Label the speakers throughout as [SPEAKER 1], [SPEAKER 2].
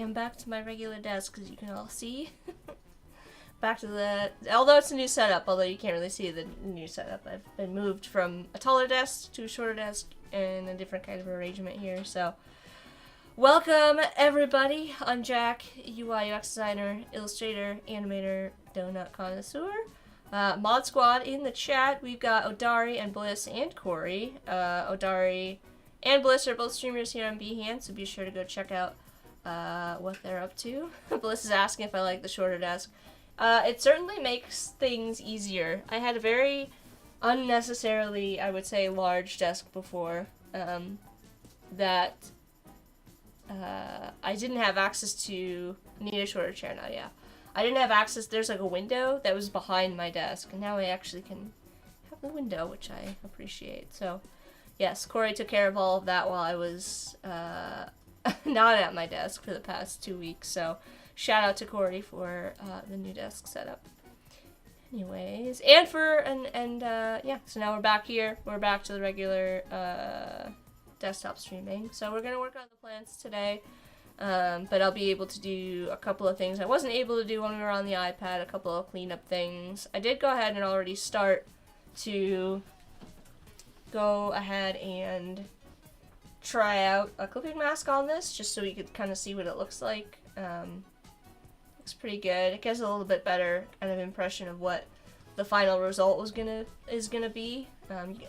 [SPEAKER 1] I'm back to my regular desk, as you can all see. Back to the, although it's a new setup, although you can't really see the new setup. I've been moved from a taller desk to a shorter desk and a different kind of arrangement here, so. Welcome, everybody. I'm Jack, UI UX designer, illustrator, animator, donut connoisseur. Mod Squad in the chat. We've got Odari and Bliss and Corey. Odari and Bliss are both streamers here on Behance, so be sure to go check out what they're up to. Bliss is asking if I like the shorter desk. It certainly makes things easier. I had a very unnecessarily, I would say, large desk before that I didn't have access to. Need a shorter chair now, yeah. I didn't have access. There's like a window that was behind my desk, and now I actually can have the window, which I appreciate. So, yes, Corey took care of all of that while I was not at my desk for the past 2 weeks, so shout out to Corey for the new desk setup. Anyways, and yeah, so now we're back here. We're back to the regular desktop streaming. So we're gonna work on the plans today, but I'll be able to do a couple of things I wasn't able to do when we were on the iPad, a couple of cleanup things. I did go ahead and already start to go ahead and try out a clipping mask on this, just so you could kind of see what it looks like. Looks pretty good. It gives a little bit better kind of impression of what the final result is gonna be.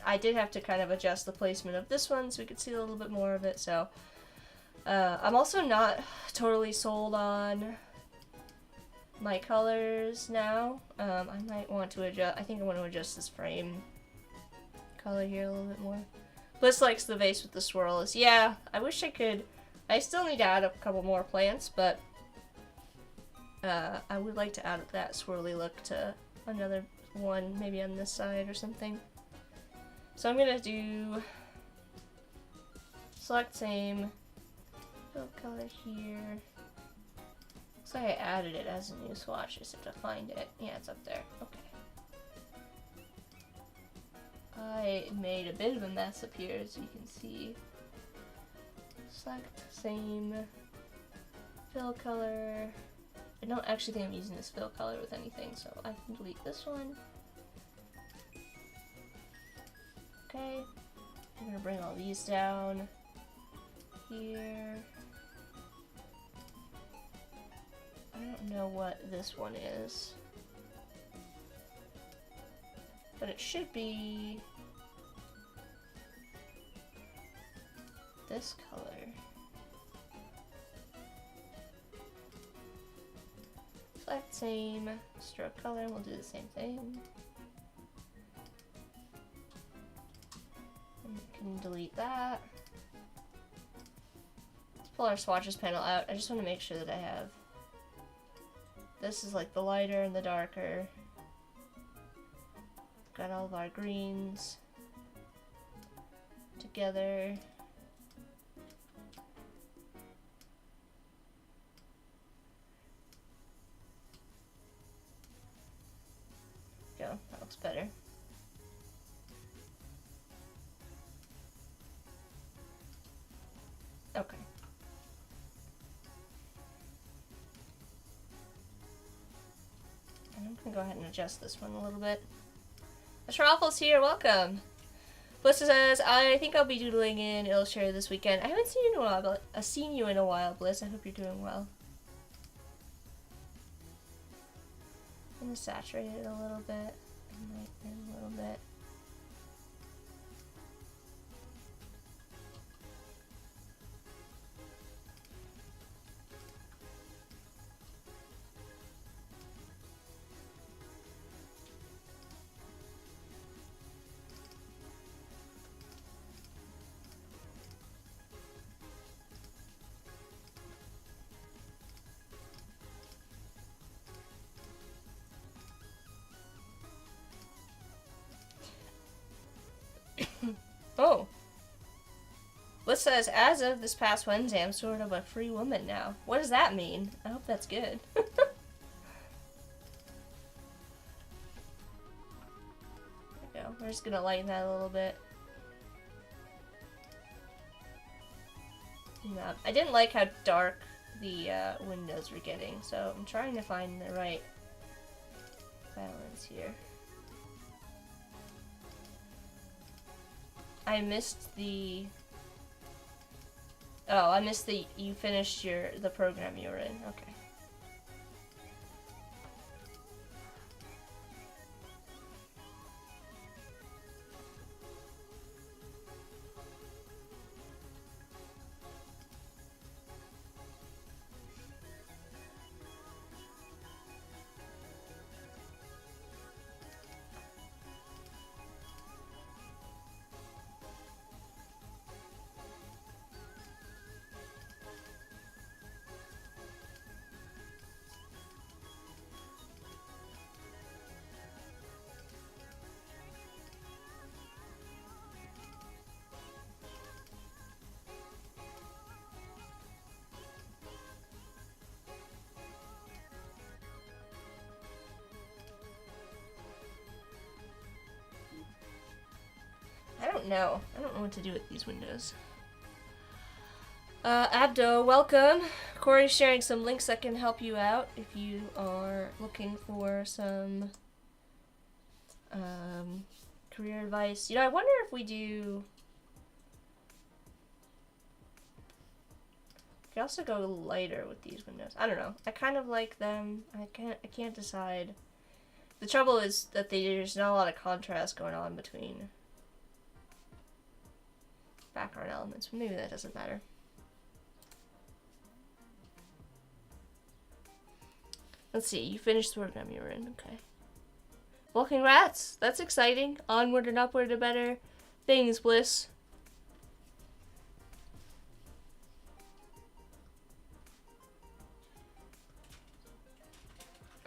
[SPEAKER 1] I did have to kind of adjust the placement of this one so we could see a little bit more of it. So I'm also not totally sold on my colors now. I might want to adjust. I think I want to adjust this frame color here a little bit more. Bliss likes the vase with the swirls. Yeah, I wish I could. I still need to add a couple more plants, but I would like to add that swirly look to another one, maybe on this side or something. So I'm gonna do select same, fill color here. Looks like I added it as a new swatch. I just have to find it. Yeah, it's up there. Okay. I made a bit of a mess up here, as you can see. Select same, fill color. I don't actually think I'm using this fill color with anything, so I can delete this one. Okay, I'm gonna bring all these down here. I don't know what this one is, but it should be this color. Select same, stroke color, and we'll do the same thing. And we can delete that. Let's pull our swatches panel out. I just want to make sure that I have, this is like the lighter and the darker. got all of our greens together. Go, that looks better. Okay. I'm gonna go ahead and adjust this one a little bit. Ashraffle's here, welcome! Bliss says, I think I'll be doodling in Illustrator this weekend. I haven't seen you in a while, but I've seen you in a while, Bliss. I hope you're doing well. I'm gonna saturate it a little bit, and lighten it a little bit. Oh. Bliss says, as of this past Wednesday, I'm sort of a free woman now. What does that mean? I hope that's good. There we go. We're just gonna lighten that a little bit. No, I didn't like how dark the windows were getting, so I'm trying to find the right balance here. I missed the... Oh, I missed the... You finished the program you were in. Okay. I don't know what to do with these windows. Abdo, welcome. Corey's sharing some links that can help you out if you are looking for some career advice. You know, I wonder if we do... I could also go lighter with these windows. I don't know. I kind of like them. I can't decide. The trouble is that there's not a lot of contrast going on between background elements, but maybe that doesn't matter. Let's see, you finished the program you were in, okay. Well, congrats! That's exciting. Onward and upward to better things, Bliss.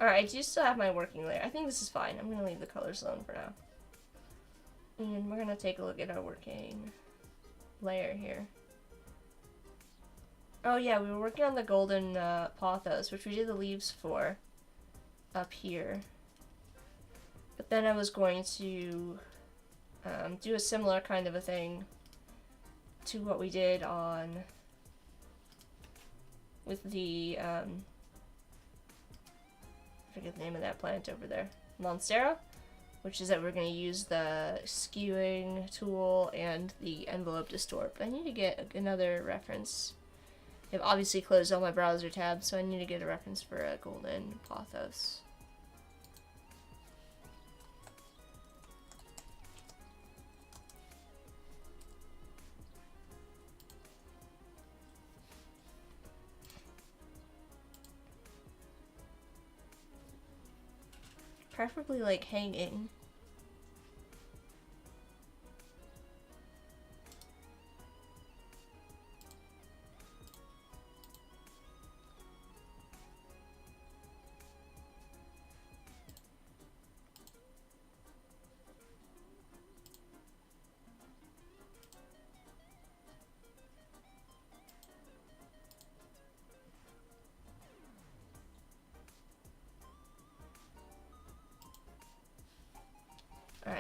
[SPEAKER 1] Alright, I do still have my working layer. I think this is fine. I'm gonna leave the colors alone for now. And we're gonna take a look at our working layer here. Oh yeah, we were working on the golden pothos, which we did the leaves for up here. But then I was going to do a similar kind of a thing to what we did on with the I forget the name of that plant over there, Monstera, which is that we're going to use the skewing tool and the envelope distort. But I need to get another reference. I've obviously closed all my browser tabs, so I need to get a reference for a golden pothos. Preferably like hanging.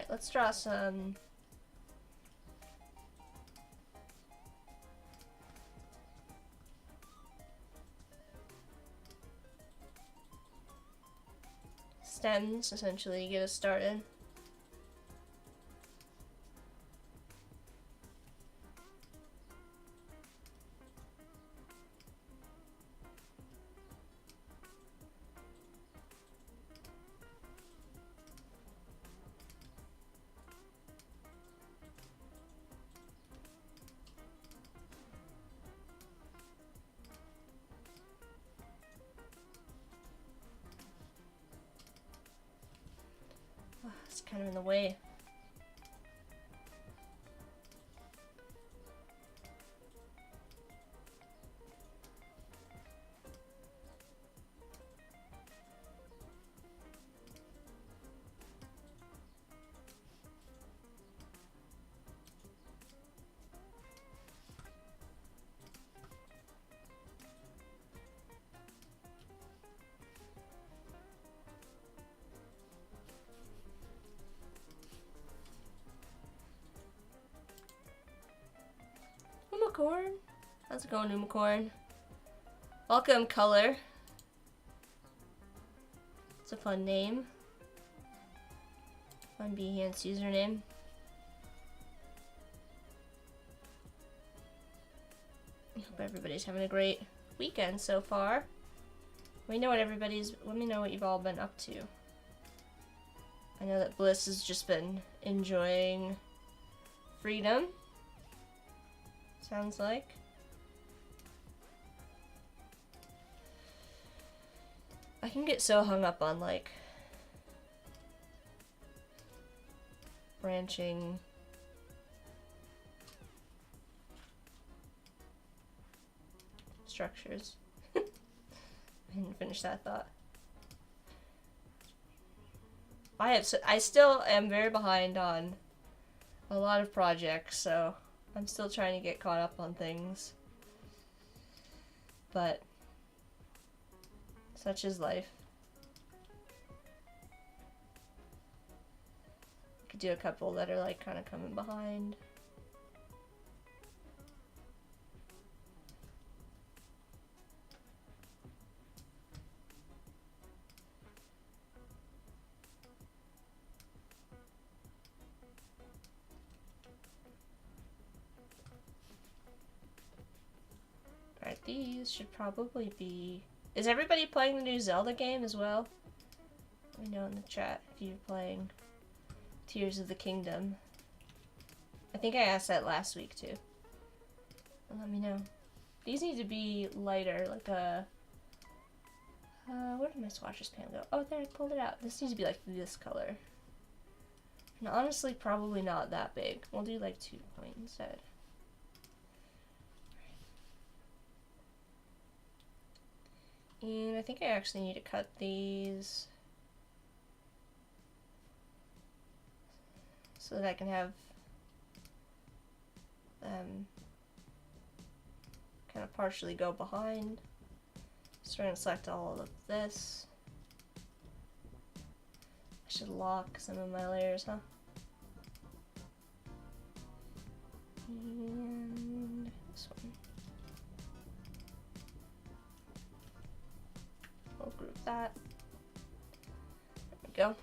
[SPEAKER 1] let's draw some stems, essentially, to get us started. It's kind of in the way. Unicorn? How's it going, Unicorn? Welcome, Color. It's a fun name. Fun Behance username. I hope everybody's having a great weekend so far. Let me know what you've all been up to. I know that Bliss has just been enjoying freedom. Sounds like. I can get so hung up on like branching structures. I didn't finish that thought. I still am very behind on a lot of projects, so I'm still trying to get caught up on things. But such is life. I could do a couple that are like kind of coming behind. Alright, these should probably be... Is everybody playing the new Zelda game as well? Let me know in the chat if you're playing Tears of the Kingdom. I think I asked that last week too. Let me know. These need to be lighter, like a... where did my swatches pan go? Oh, there, I pulled it out. This needs to be like this color. And honestly, probably not that big. We'll do like 2 point instead. And I think I actually need to cut these so that I can have them kind of partially go behind. Just trying to select all of this. I should lock some of my layers, huh? And this one. We'll group that. There we go.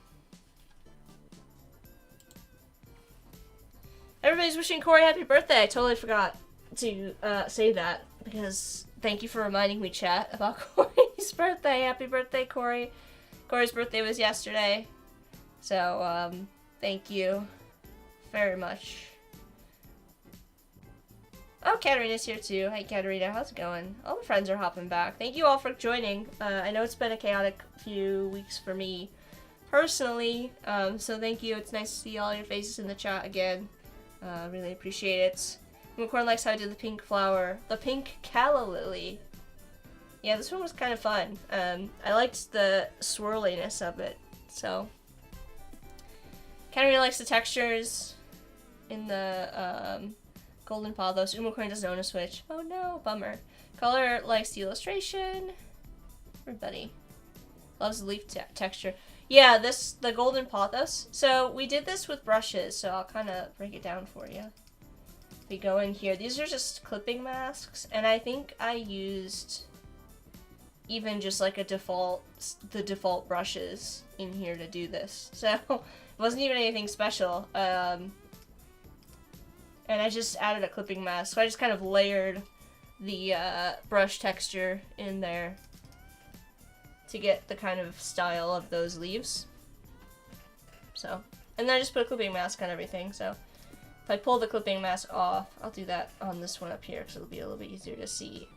[SPEAKER 1] Everybody's wishing Corey happy birthday. I totally forgot to say that because thank you for reminding me, chat, about Corey's birthday. Happy birthday, Corey. Corey's birthday was yesterday. So, thank you very much. Oh, Katarina's here too. Hey, Katarina, how's it going? All the friends are hopping back. Thank you all for joining. I know it's been a chaotic few weeks for me personally, so thank you. It's nice to see all your faces in the chat again. Really appreciate it. Unicorn likes how I did the pink flower. The pink calla lily. Yeah, this one was kind of fun. I liked the swirliness of it, so. Katarina likes the textures in the, Golden Pathos. Unicorn doesn't own a Switch. Oh no, bummer. Color likes the illustration. Everybody loves the leaf texture. Yeah, the golden pothos. So we did this with brushes, so I'll kind of break it down for you. We go in here. These are just clipping masks, and I think I used even just like the default brushes in here to do this. So it wasn't even anything special. And I just added a clipping mask, so I just kind of layered the brush texture in there to get the kind of style of those leaves. So, and then I just put a clipping mask on everything. So if I pull the clipping mask off, I'll do that on this one up here because it'll be a little bit easier to see.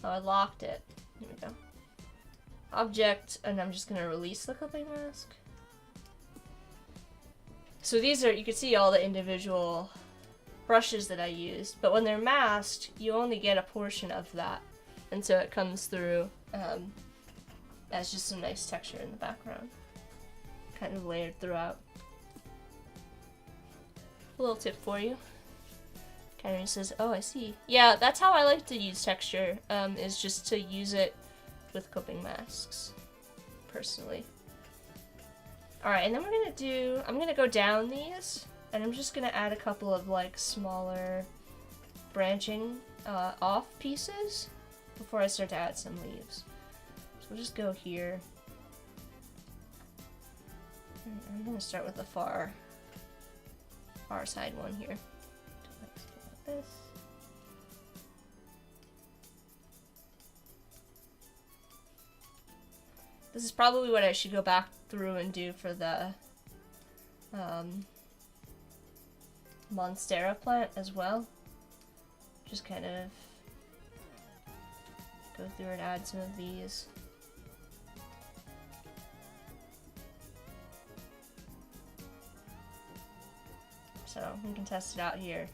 [SPEAKER 1] Oh, I locked it. Here we go. Object, and I'm just gonna release the clipping mask. So these are, you can see all the individual brushes that I used, but when they're masked, you only get a portion of that. And so it comes through as just some nice texture in the background. Kind of layered throughout. A little tip for you. Kind of says, oh, I see. Yeah, that's how I like to use texture, is just to use it with clipping masks, personally. Alright, and then I'm gonna go down these, and I'm just gonna add a couple of like smaller branching off pieces before I start to add some leaves. So we'll just go here. And I'm gonna start with the far side one here. Like this. This is probably what I should go back through and do for the Monstera plant as well. Just kind of go through and add some of these. So we can test it out here.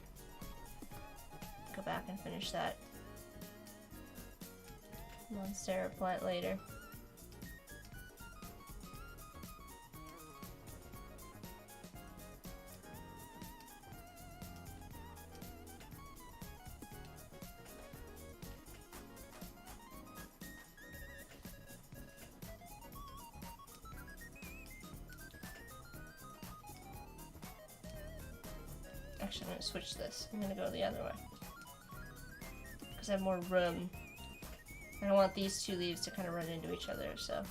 [SPEAKER 1] Go back and finish that Monstera plant later. Actually, I'm going to switch this. I'm going to go the other way. Because I have more room. I don't want these two leaves to kind of run into each other, so.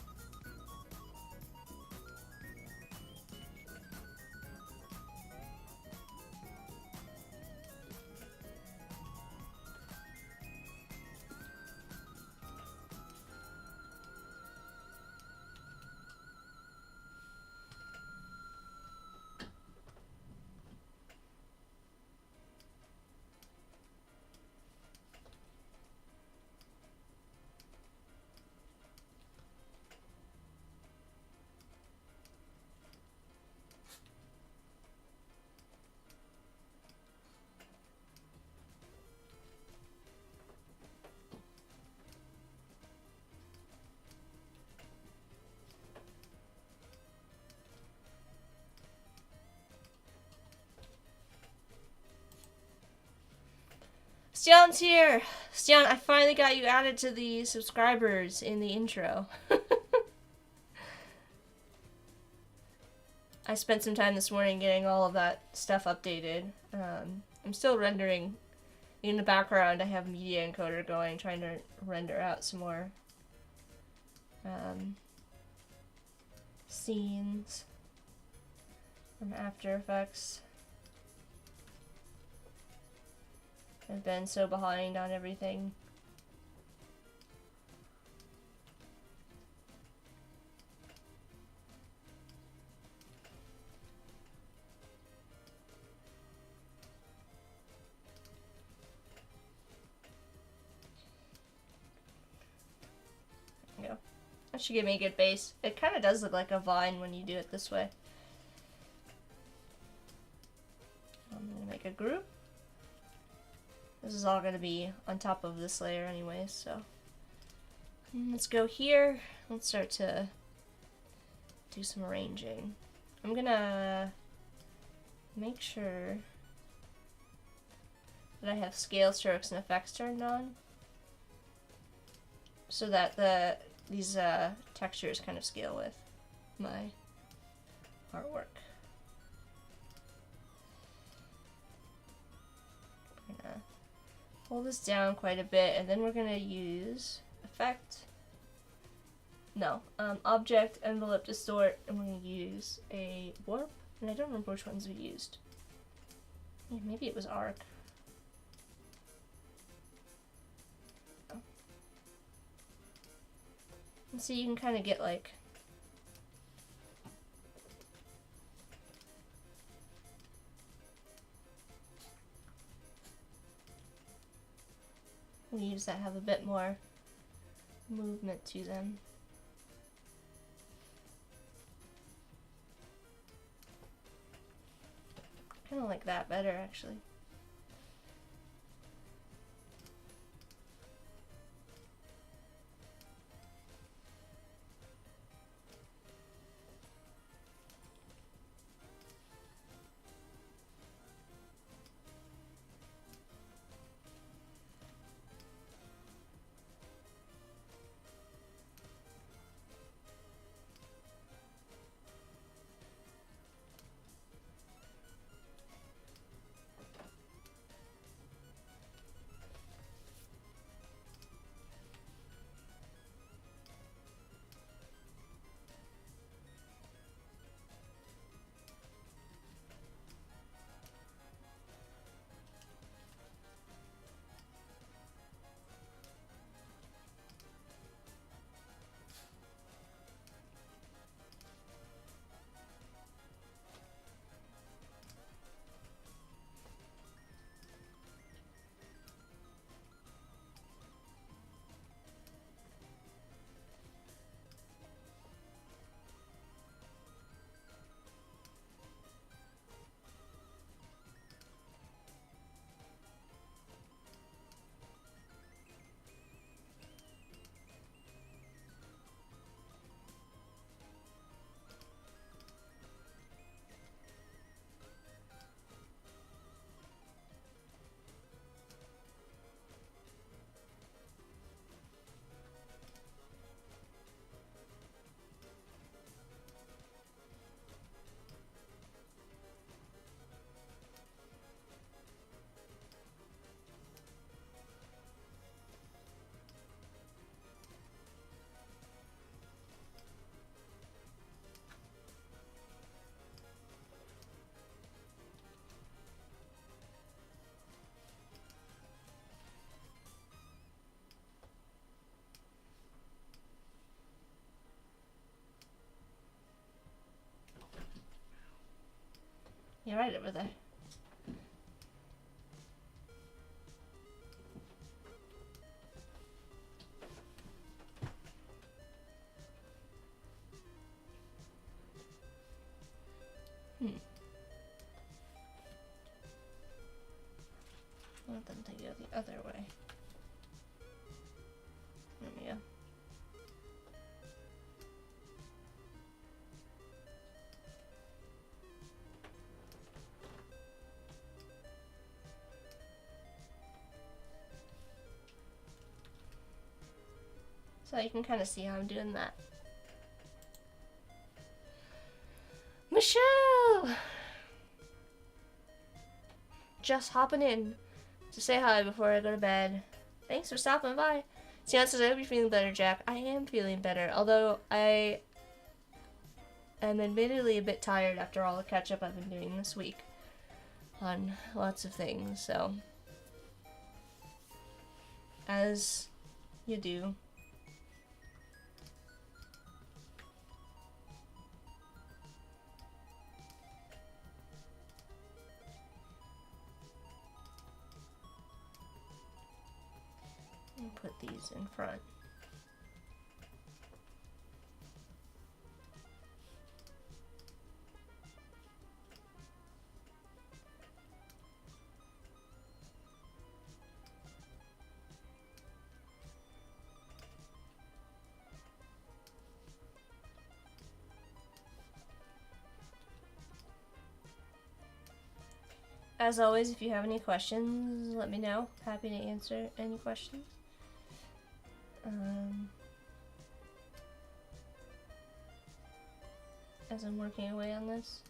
[SPEAKER 1] Stian's here! Stian, I finally got you added to the subscribers in the intro. I spent some time this morning getting all of that stuff updated. I'm still rendering. In the background, I have Media Encoder going, trying to render out some more scenes from After Effects. I've been so behind on everything. There we go. That should give me a good base. It kind of does look like a vine when you do it this way. I'm going to make a group. This is all going to be on top of this layer anyways, so. Let's go here. Let's start to do some arranging. I'm going to make sure that I have scale strokes and effects turned on. so that these textures kind of scale with my artwork. I'm gonna hold this down quite a bit, and then we're gonna use object, envelope, distort, and we're gonna use a warp, and I don't remember which ones we used. Yeah, maybe it was arc. Oh. And so you can kind of get like leaves that have a bit more movement to them. Kind of like that better, actually. You're right over there. I want them to go the other way. There we go. So you can kind of see how I'm doing that. Michelle! Just hopping in to say hi before I go to bed. Thanks for stopping by. Sian says, I hope you're feeling better, Jack. I am feeling better, although I am admittedly a bit tired after all the catch-up I've been doing this week on lots of things, so as you do. And put these in front. As always, if you have any questions, let me know. Happy to answer any questions. as I'm working away on this.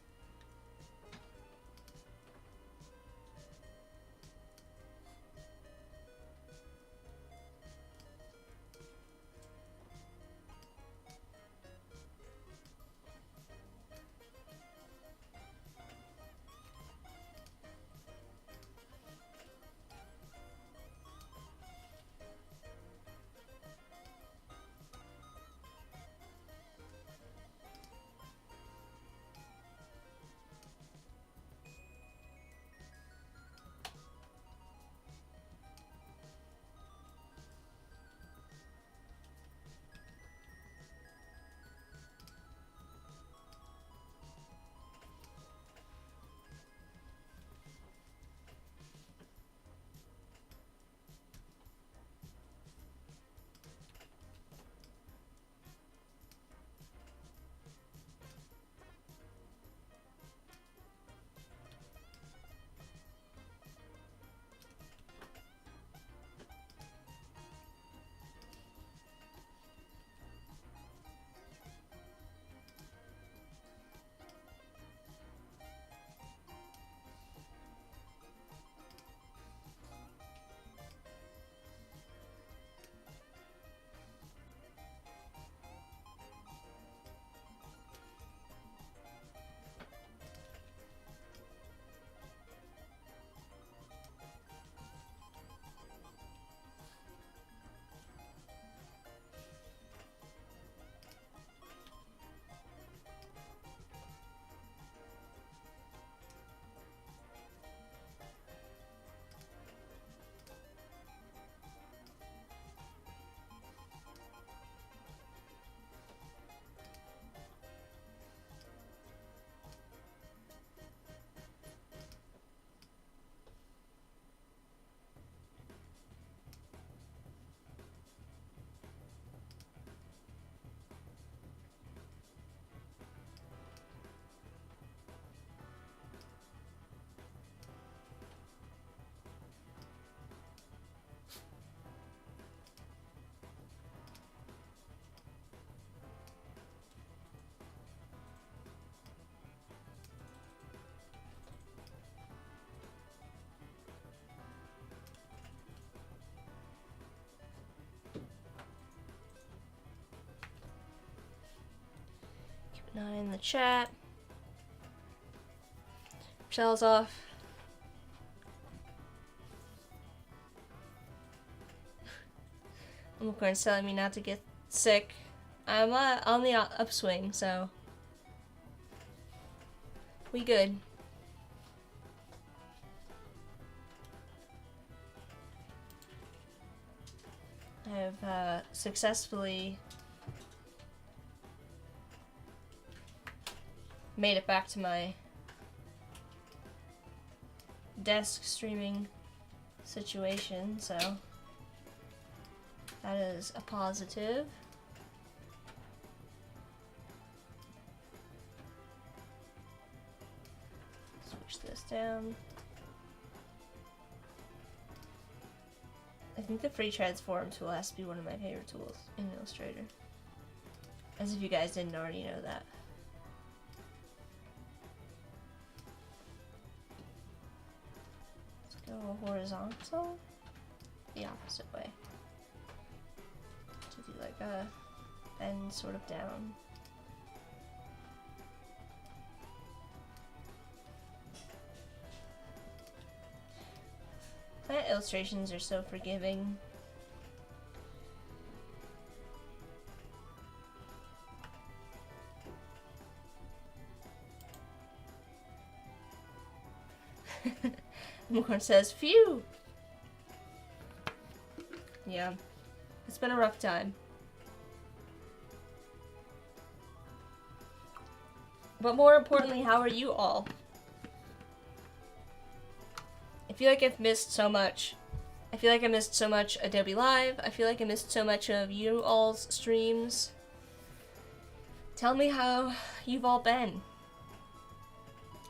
[SPEAKER 1] Keep an eye in the chat. Michelle's off. Unicorn's telling me not to get sick. I'm on the upswing, so we good. I have successfully made it back to my desk streaming situation, so that is a positive. Switch this down. I think the free transform tool has to be one of my favorite tools in Illustrator. As if you guys didn't already know that. Let's go horizontal. The opposite way. To do like a bend sort of down. Plant illustrations are so forgiving. Unicorn says, phew! Yeah, it's been a rough time. But more importantly, how are you all? I feel like I've missed so much. I feel like I missed so much Adobe Live. I feel like I missed so much of you all's streams. Tell me how you've all been.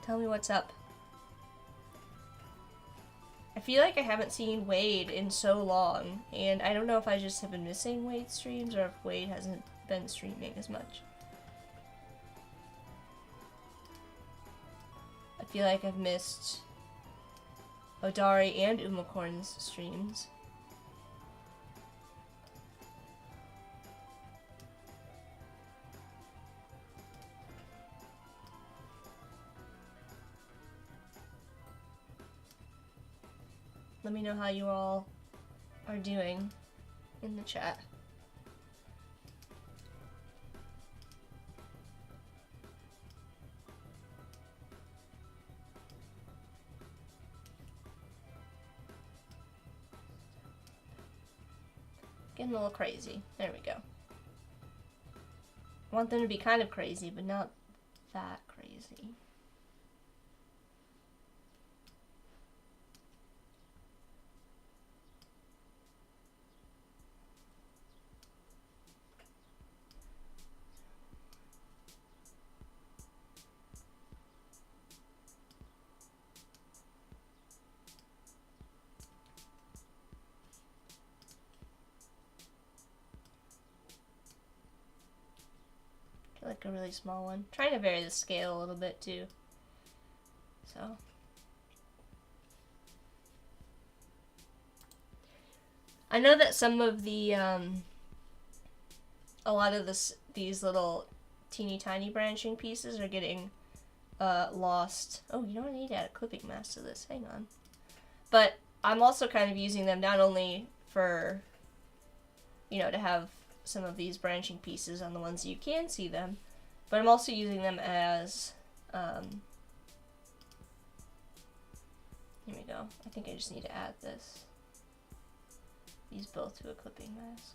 [SPEAKER 1] Tell me what's up. I feel like I haven't seen Wade in so long, and I don't know if I just have been missing Wade's streams or if Wade hasn't been streaming as much. I feel like I've missed Odari and Umacorn's streams. Let me know how you all are doing in the chat. Getting a little crazy. There we go. I want them to be kind of crazy, but not that crazy. Like a really small one. Trying to vary the scale a little bit too. So I know that some of the a lot of these little teeny tiny branching pieces are getting lost. Oh, you know what? I need to add a clipping mask to this. Hang on. But I'm also kind of using them not only for, you know, to have some of these branching pieces on the ones you can see them, but I'm also using them as, here we go. I think I just need to add these both to a clipping mask.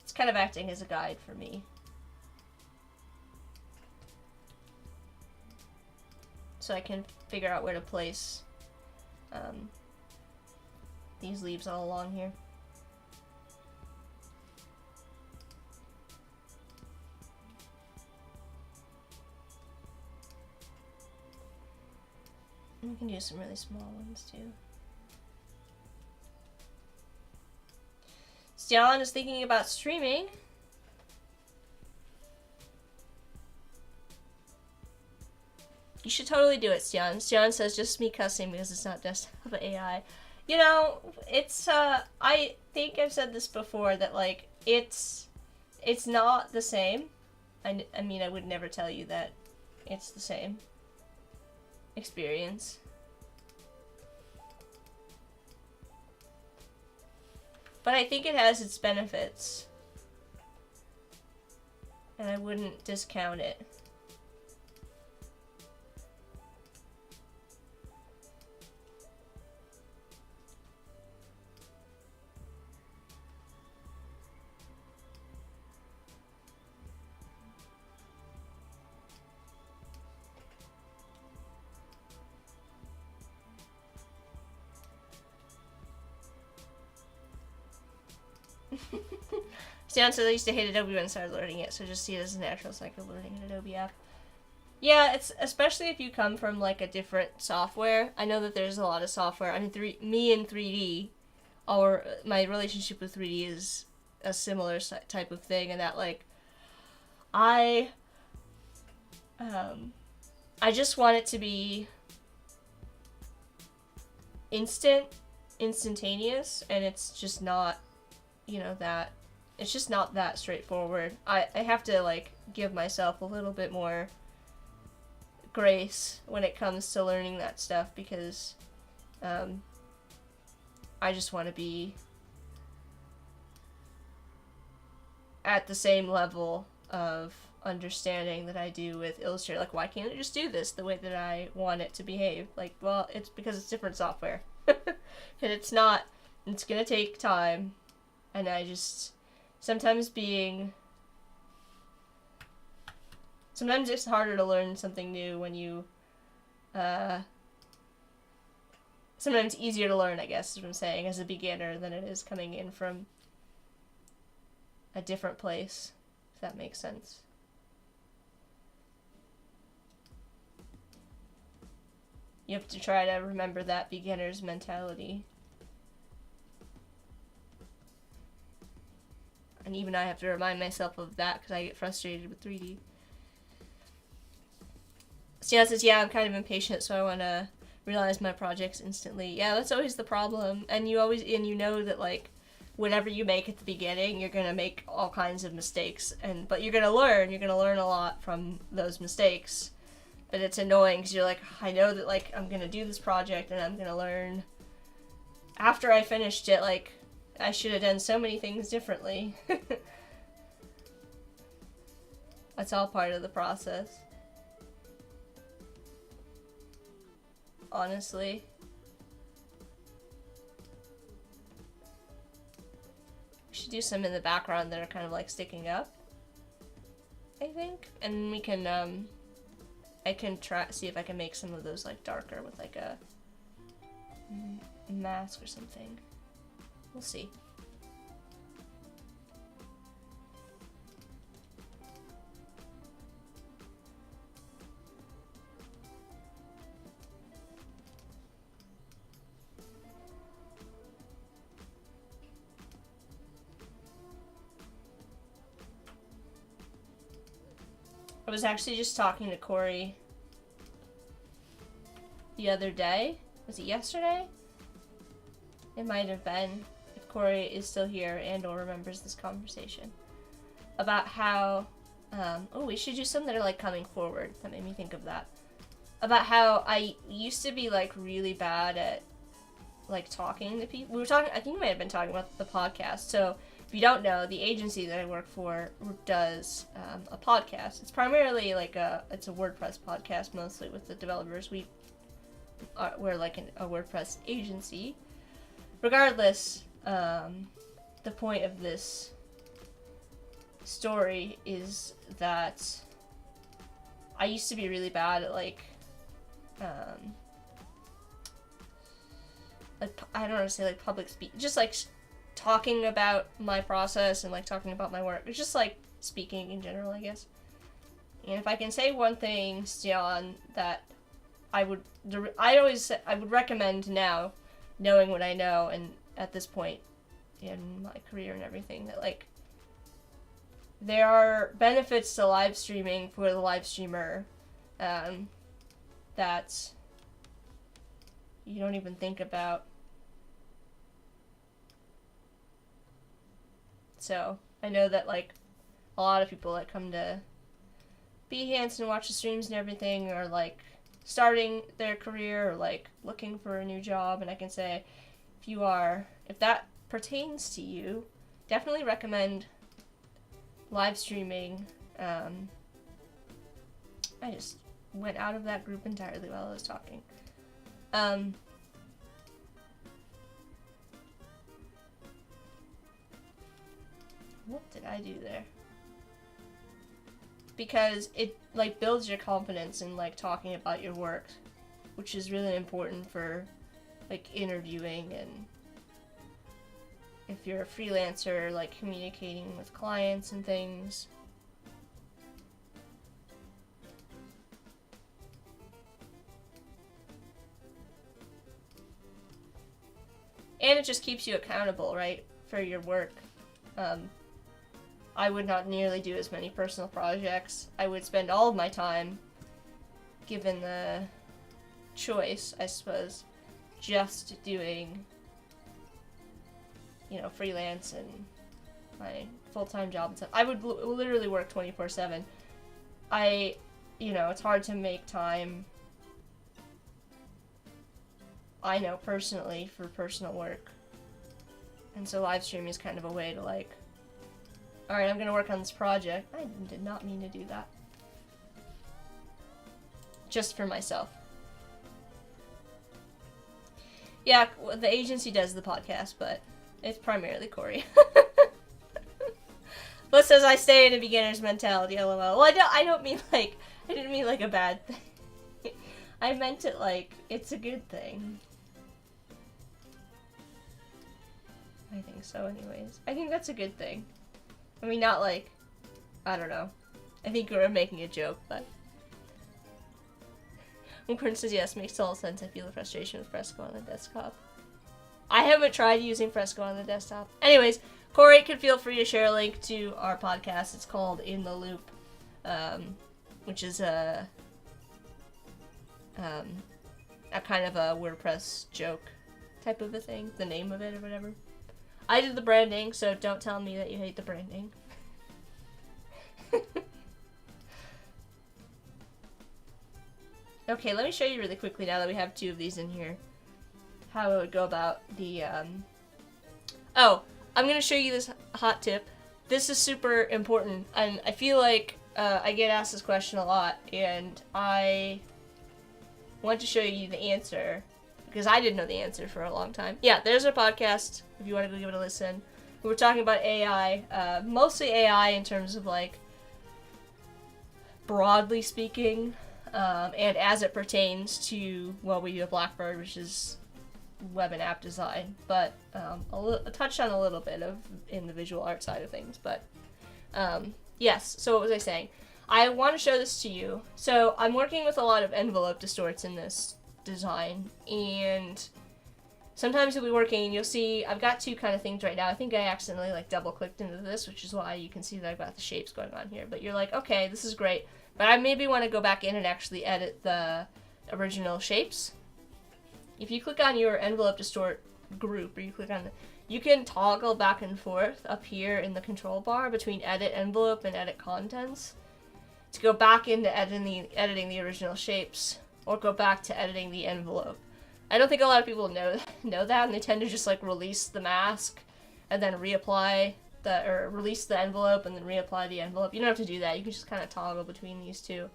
[SPEAKER 1] It's kind of acting as a guide for me. So I can figure out where to place these leaves all along here. And we can do some really small ones too. Stian is thinking about streaming. You should totally do it, Stian. Stian says just me cussing because it's not desktop AI. You know, it's, I think I've said this before, that, like, it's not the same. I mean, I would never tell you that it's the same experience. But I think it has its benefits. And I wouldn't discount it. Stian says I used to hate Adobe when I started learning it, so just see it as a natural cycle of learning an Adobe app. Yeah, it's especially if you come from like a different software. I know that there's a lot of software. I mean, me in 3D, or my relationship with 3D is a similar type of thing, and that like I just want it to be instantaneous, and it's just not, you know, that it's just not that straightforward. I have to like give myself a little bit more grace when it comes to learning that stuff, because I just want to be at the same level of understanding that I do with Illustrator. Like, why can't it just do this the way that I want it to behave? Like, well, it's because it's different software. And it's gonna take time, and I just sometimes it's harder to learn something new when you sometimes easier to learn, I guess is what I'm saying, as a beginner than it is coming in from a different place, if that makes sense. You have to try to remember that beginner's mentality. And even I have to remind myself of that because I get frustrated with 3D. Sienna says, yeah, I'm kind of impatient, so I want to realize my projects instantly. Yeah, that's always the problem. And you know that, like, whatever you make at the beginning, you're going to make all kinds of mistakes. But you're going to learn. You're going to learn a lot from those mistakes. But it's annoying because you're like, I know that, like, I'm going to do this project and I'm going to learn. After I finished it, like, I should have done so many things differently. That's all part of the process. Honestly. We should do some in the background that are kind of like sticking up, I think. And we can, I can see if I can make some of those like darker with like a mask or something. We'll see. I was actually just talking to Corey the other day. Was it yesterday? It might have been, if Corey is still here and or remembers this conversation. About how, oh, we should do some that are like coming forward. That made me think of that. About how I used to be like really bad at like talking to people. We were talking, I think we might have been talking about the podcast. So if you don't know, the agency that I work for does a podcast. It's primarily like it's a WordPress podcast, mostly with the developers. We're like a WordPress agency. Regardless, the point of this story is that I used to be really bad at like I don't know how to say, like public speak, just like talking about my process and like talking about my work. It's just like speaking in general, I guess. And if I can say one thing, Yoann, that I would recommend now, knowing what I know and at this point in my career and everything, that like there are benefits to live streaming for the live streamer that you don't even think about. So I know that like a lot of people that come to Behance and watch the streams and everything are like starting their career or like looking for a new job, and I can say if that pertains to you, definitely recommend live streaming. I just went out of that group entirely while I was talking. What did I do there? Because it like builds your confidence in like talking about your work, which is really important for like interviewing, and if you're a freelancer, like communicating with clients and things. And it just keeps you accountable, right, for your work. I would not nearly do as many personal projects. I would spend all of my time, given the choice, I suppose, just doing, you know, freelance and my full-time job and stuff. I would literally work 24/7. You know, it's hard to make time, I know personally, for personal work. And so live streaming is kind of a way to like, alright, I'm gonna work on this project. I did not mean to do that. Just for myself. Yeah, the agency does the podcast, but it's primarily Corey. What says I stay in a beginner's mentality, lol. Well, I didn't mean like a bad thing. I meant it like, it's a good thing. I think so anyways. I think that's a good thing. I mean, not like, I don't know. I think we were making a joke, but. When Prince says yes, makes total sense. I feel the frustration with Fresco on the desktop. I haven't tried using Fresco on the desktop. Anyways, Corey can feel free to share a link to our podcast. It's called In the Loop, which is a kind of a WordPress joke type of a thing, the name of it or whatever. I did the branding, so don't tell me that you hate the branding. Okay, let me show you really quickly now that we have 2 of these in here, how I would go about the, Oh, I'm gonna show you this hot tip. This is super important, and I feel like I get asked this question a lot, and I want to show you the answer, because I didn't know the answer for a long time. Yeah, there's our podcast, if you want to go give it a listen. We were talking about AI, mostly AI in terms of, like, broadly speaking, and as it pertains to, well, we do at Blackbird, which is web and app design, but a touch on a little bit of in the visual art side of things. But yes, so what was I saying? I want to show this to you. So I'm working with a lot of envelope distorts in this design, and sometimes you'll be working and you'll see I've got 2 kind of things right now. I think I accidentally like double clicked into this, which is why you can see that I've got the shapes going on here. But you're like, okay, this is great, but I maybe want to go back in and actually edit the original shapes. If you click on your envelope distort group, or you click on you can toggle back and forth up here in the control bar between edit envelope and edit contents to go back into editing the original shapes, or go back to editing the envelope. I don't think a lot of people know that, and they tend to just like release the mask and then reapply or release the envelope and then reapply the envelope. You don't have to do that. You can just kind of toggle between these 2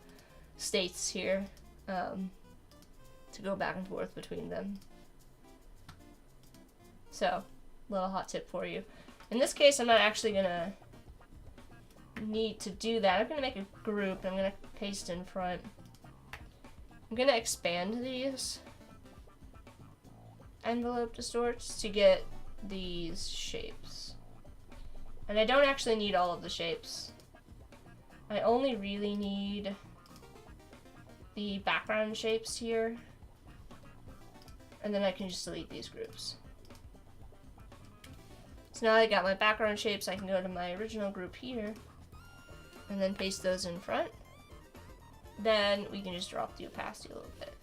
[SPEAKER 1] states here to go back and forth between them. So, little hot tip for you. In this case, I'm not actually gonna need to do that. I'm gonna make a group. I'm gonna paste in front. I'm gonna expand these envelope distorts to get these shapes. And I don't actually need all of the shapes. I only really need the background shapes here. And then I can just delete these groups. So now I got my background shapes, I can go to my original group here and then paste those in front. Then we can just drop the opacity a little bit.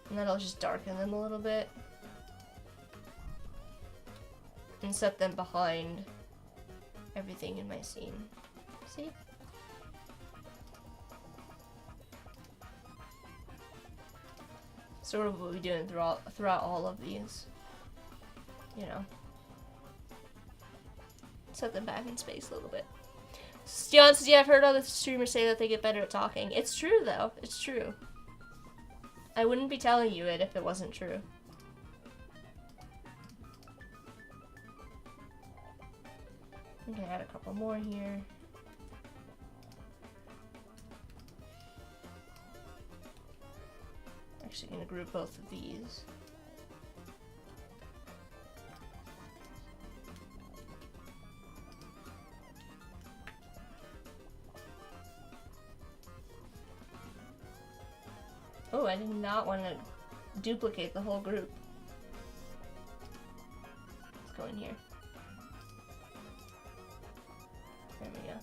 [SPEAKER 1] And that'll just darken them a little bit. And set them behind everything in my scene. See? Sort of what we're doing throughout all of these. You know. Set them back in space a little bit. Yoann says, yeah, I've heard other streamers say that they get better at talking. It's true, though. It's true. I wouldn't be telling you it if it wasn't true. I'm gonna add a couple more here. Actually gonna group both of these. Oh, I did not want to duplicate the whole group. Let's go in here. There we go.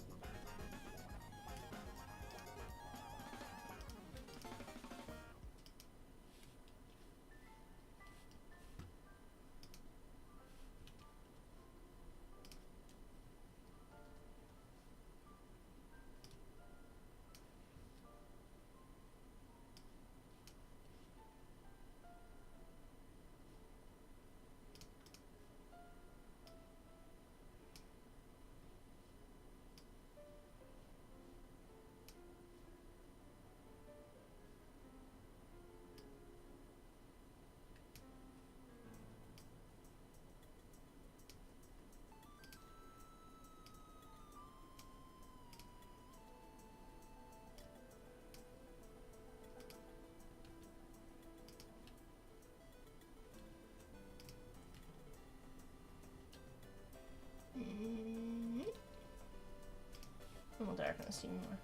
[SPEAKER 1] We'll darken the scene more.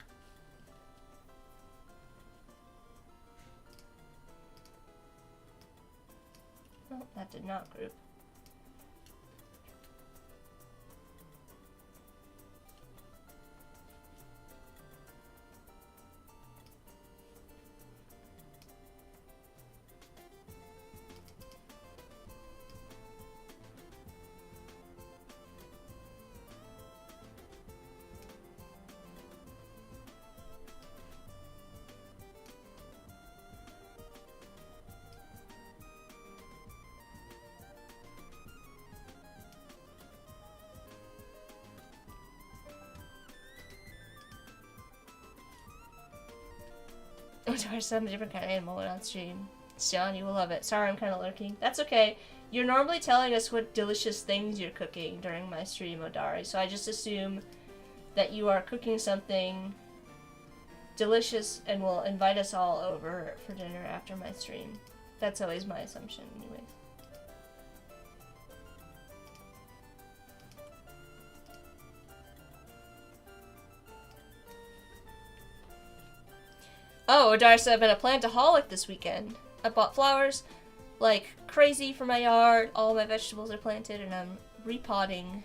[SPEAKER 1] Oh, that did not group. Oh, Doris, I'm a different kind of animal when on stream. John, you will love it. Sorry, I'm kind of lurking. That's okay. You're normally telling us what delicious things you're cooking during my stream, Odari, so I just assume that you are cooking something delicious and will invite us all over for dinner after my stream. That's always my assumption, anyways. Oh, Odari said I've been a plantaholic this weekend. I bought flowers like crazy for my yard. All my vegetables are planted, and I'm repotting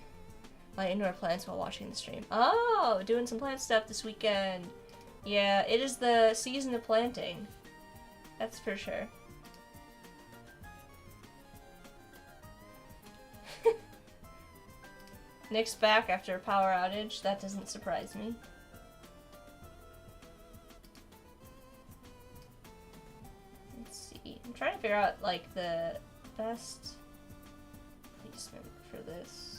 [SPEAKER 1] my indoor plants while watching the stream. Oh, doing some plant stuff this weekend. Yeah, it is the season of planting. That's for sure. Nick's back after a power outage. That doesn't surprise me. I'm trying to figure out, like, the best placement for this.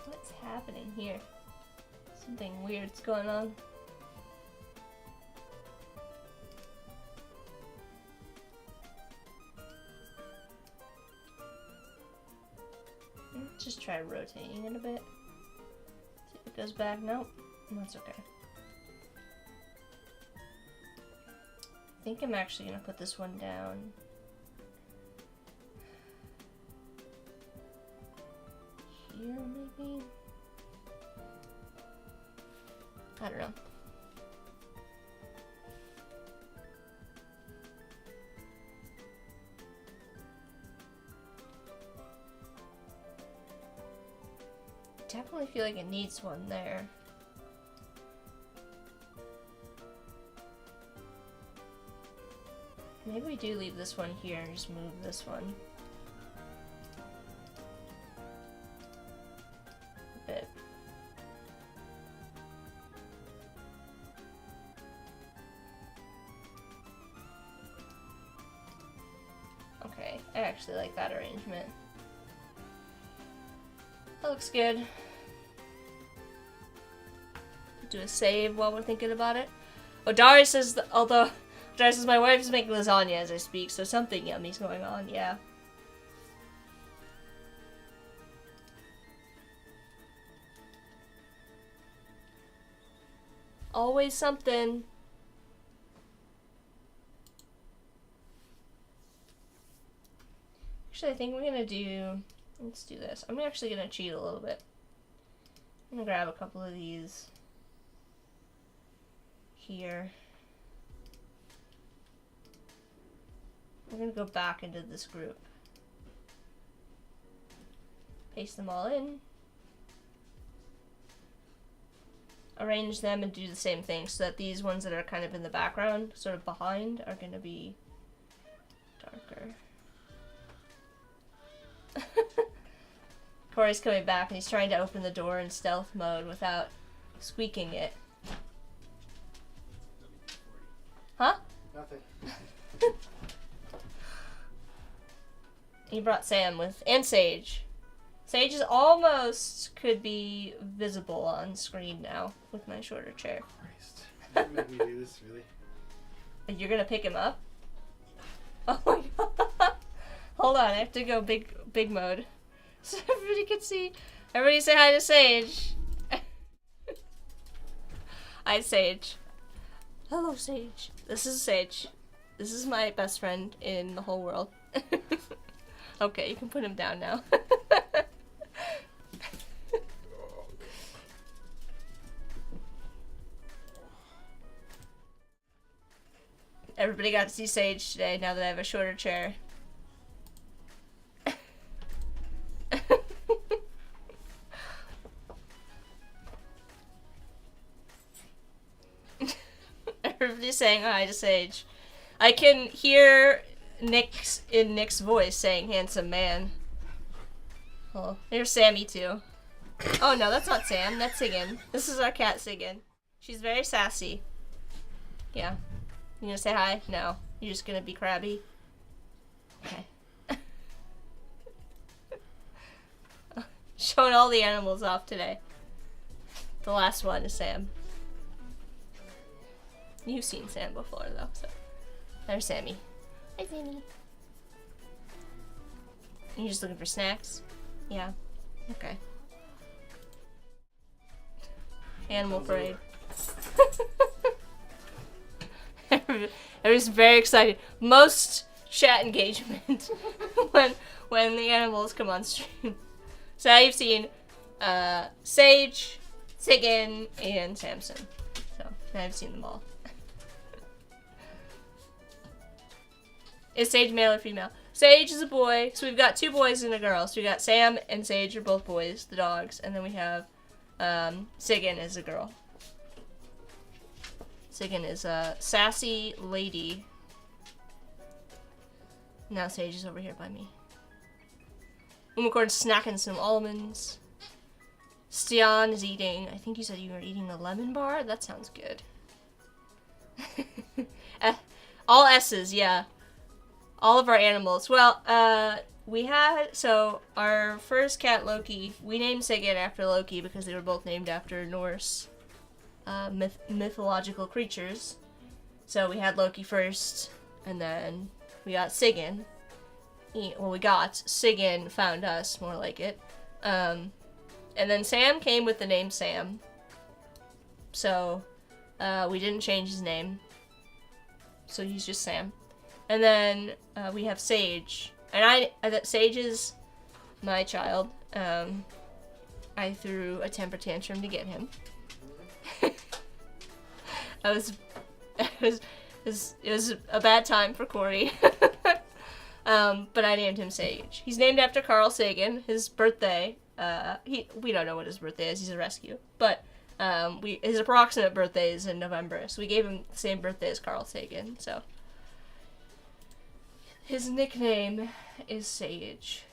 [SPEAKER 1] What's happening here? Something weird's going on. Just try rotating it a bit. See if it goes back. Nope. That's okay. I think I'm actually gonna put this one down. Here, maybe? I don't know. Definitely feel like it needs one there. Maybe we do leave this one here and just move this one a bit. Okay, I actually like that arrangement. That looks good. Do a save while we're thinking about it. Odari says that, although Odari says my wife is making lasagna as I speak, so something yummy's going on, yeah. Always something. Actually, I think we're gonna do, let's do this. I'm actually gonna cheat a little bit. I'm gonna grab a couple of these here. We're gonna go back into this group. Paste them all in. Arrange them and do the same thing so that these ones that are kind of in the background, sort of behind, are gonna be darker. Corey's coming back and he's trying to open the door in stealth mode without squeaking it. Huh?
[SPEAKER 2] Nothing.
[SPEAKER 1] He brought Sam with, and Sage. Sage is almost could be visible on screen now with my shorter chair.
[SPEAKER 2] Christ. You didn't make me do this, really?
[SPEAKER 1] You're gonna pick him up? Oh my god. Hold on, I have to go big mode. So everybody can see. Everybody say hi to Sage. Hi, Sage. Hello, Sage. This is Sage. This is my best friend in the whole world. Okay, you can put him down now. Everybody got to see Sage today now that I have a shorter chair. Everybody's saying hi to Sage. I can hear Nick's voice saying handsome man. Oh, there's Sammy too. Oh no, that's not Sam. That's Sigan. This is our cat Sigan. She's very sassy. Yeah. You gonna say hi? No. You're just gonna be crabby? Okay. Showing all the animals off today. The last one is Sam. You've seen Sam before though, so. There's Sammy. Hi, Sammy. You just looking for snacks? Yeah. Okay. Animal parade. Everyone's very excited. Most chat engagement when the animals come on stream. So now you've seen Sage, Sigan, and Samson. So now I've seen them all. Is Sage male or female? Sage is a boy. So we've got 2 boys and a girl. So we got Sam and Sage are both boys, the dogs, and then we have Sigan is a girl. Sigan is a sassy lady. Now Sage is over here by me. Umacorn's snacking some almonds. Stian is eating, I think you said you were eating a lemon bar? That sounds good. All S's, yeah. All of our animals. Well, we had, so our first cat, Loki, we named Sigan after Loki because they were both named after Norse mythological creatures. So we had Loki first, and then we got Sigan. Sigan found us, more like it. And then Sam came with the name Sam. So we didn't change his name. So he's just Sam. And then we have Sage. And Sage is my child. I threw a temper tantrum to get him. It was a bad time for Corey. But I named him Sage. He's named after Carl Sagan. His birthday, we don't know what his birthday is. He's a rescue. But his approximate birthday is in November. So we gave him the same birthday as Carl Sagan. So his nickname is Sage.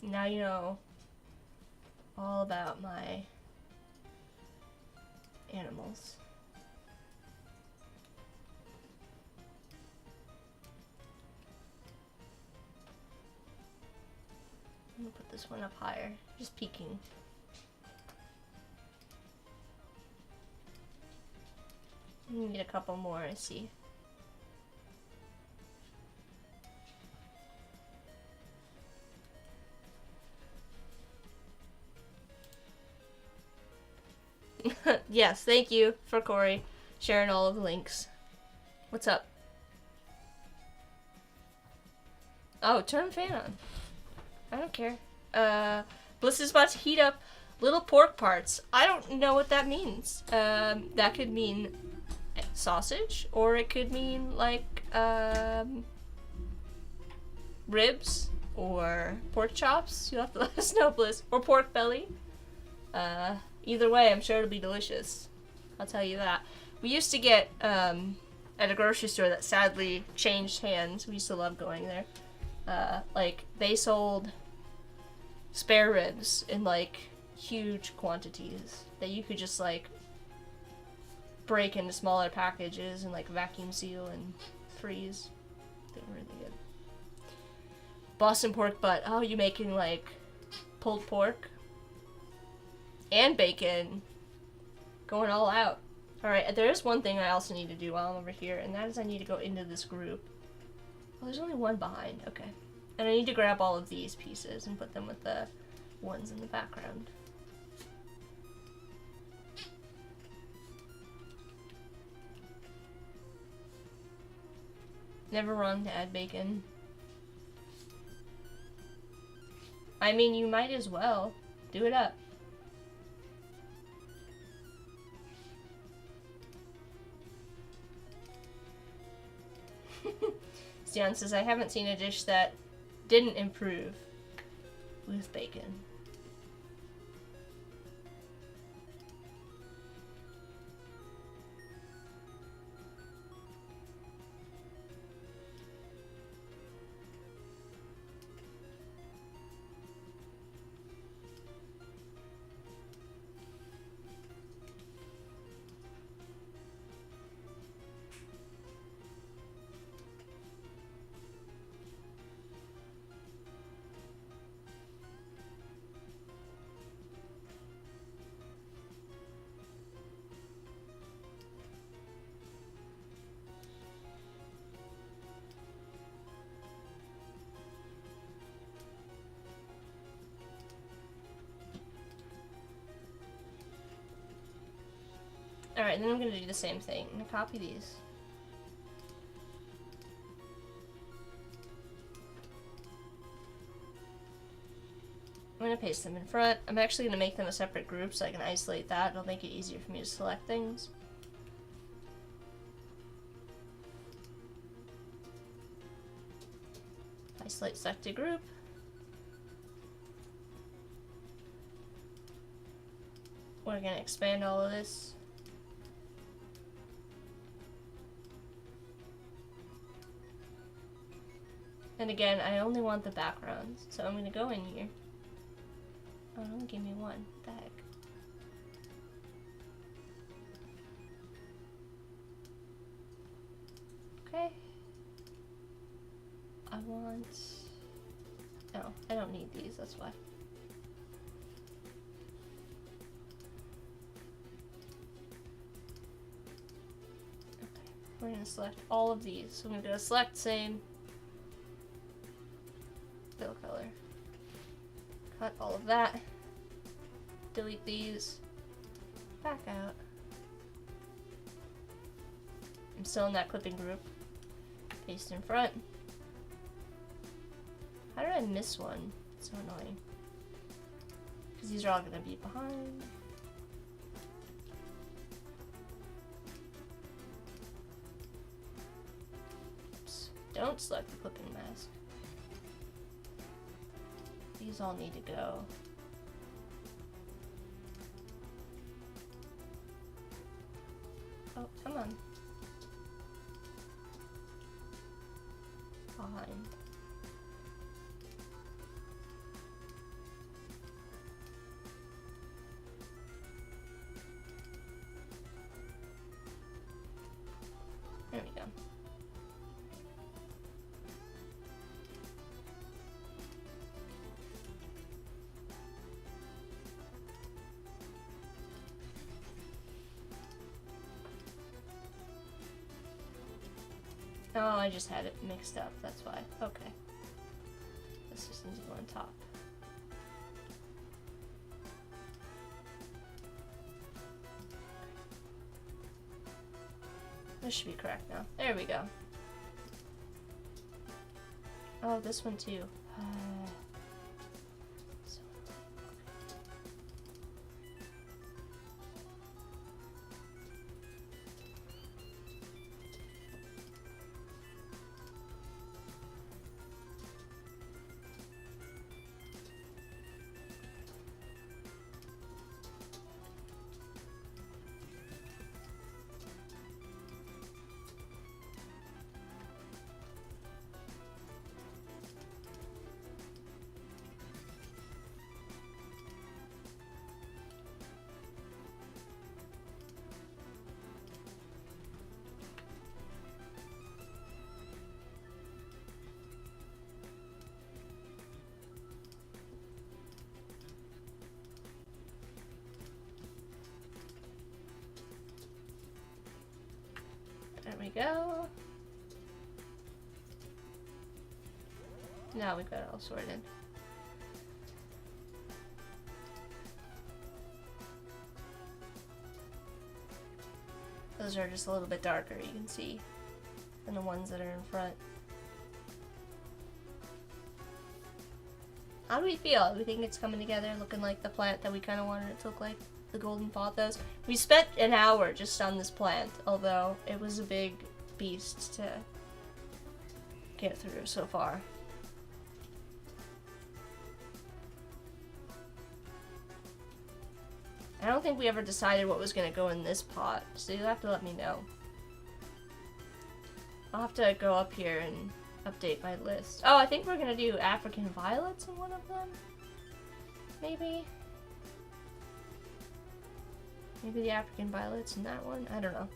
[SPEAKER 1] Now you know all about my animals. I'm gonna put this one up higher, just peeking. Need a couple more, I see. Yes, thank you for Corey sharing all of the links. What's up? Oh, turn the fan on. I don't care. Bliss is about to heat up little pork parts. I don't know what that means. That could mean sausage, or it could mean like ribs or pork chops. You'll have to let us know, Bliss. Or pork belly. Either way, I'm sure it'll be delicious. I'll tell you that. We used to get at a grocery store that sadly changed hands. We used to love going there. Like, they sold spare ribs in, like, huge quantities that you could just, like, break into smaller packages and, like, vacuum seal and freeze. They were really good. Boston pork butt. Oh, you making, like, pulled pork? And bacon. Going all out. Alright, there is one thing I also need to do while I'm over here, and that is I need to go into this group. Oh, there's only one behind. Okay. And I need to grab all of these pieces and put them with the ones in the background. Never wrong to add bacon. I mean, you might as well. Do it up. Stian says, I haven't seen a dish that didn't improve with bacon. and then I'm gonna do the same thing. I'm gonna copy these. I'm gonna paste them in front. I'm actually gonna make them a separate group so I can isolate that. It'll make it easier for me to select things. Isolate selected group. We're gonna expand all of this. And again, I only want the backgrounds, so I'm gonna go in here. Oh, it only gave me one. What the heck? Okay. I want... Oh, I don't need these, that's why. Okay, we're gonna select all of these. So I'm gonna select same. Fill color. Cut all of that. Delete these. Back out. I'm still in that clipping group. Paste in front. How did I miss one? It's so annoying. Because these are all gonna be behind. Oops. Don't select the clipping mask. These all need to go. Oh, come on. Behind. There we go. Oh, I just had it mixed up, that's why. Okay. This just needs to go on top. This should be correct now. There we go. Oh, this one too. So, there we go. Now we've got it all sorted. Those are just a little bit darker, you can see, than the ones that are in front. How do we feel? Do we think it's coming together, looking like the plant that we kind of wanted it to look like? The golden pothos. We spent an hour just on this plant, although it was a big beast to get through so far. I don't think we ever decided what was going to go in this pot, so you'll have to let me know. I'll have to go up here and update my list. Oh, I think we're going to do African violets in one of them? Maybe? Maybe the African violets in that one? I don't know.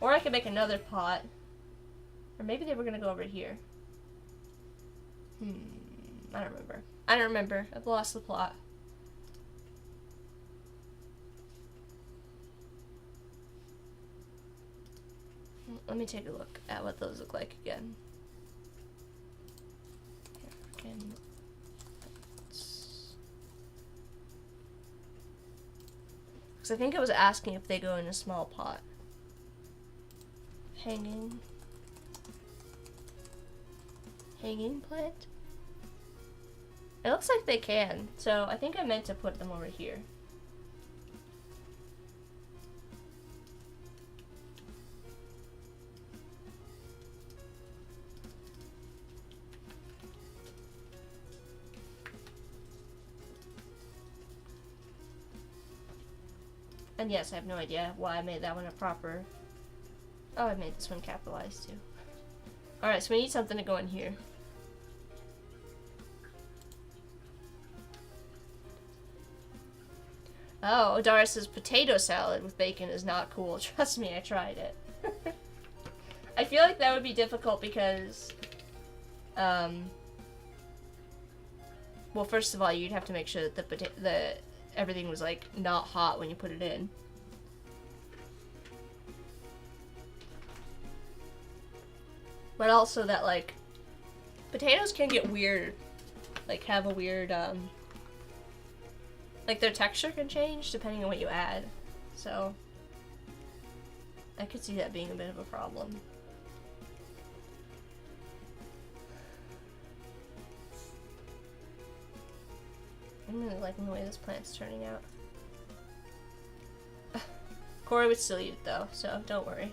[SPEAKER 1] Or I could make another pot. Or maybe they were going to go over here. I don't remember. I don't remember. I've lost the plot. Let me take a look at what those look like again. African. Because I think I was asking if they go in a small pot. Hanging plant? It looks like they can, so I think I meant to put them over here. And yes, I have no idea why I made that one a proper... Oh, I made this one capitalized too. Alright, so we need something to go in here. Oh, Odara says potato salad with bacon is not cool. Trust me, I tried it. I feel like that would be difficult because... well, first of all, you'd have to make sure that the everything was, like, not hot when you put it in. But also that, like, potatoes can get weird. Like, have a weird, like, their texture can change depending on what you add. So, I could see that being a bit of a problem. I'm really liking the way this plant's turning out. Corey would still eat it though, so don't worry.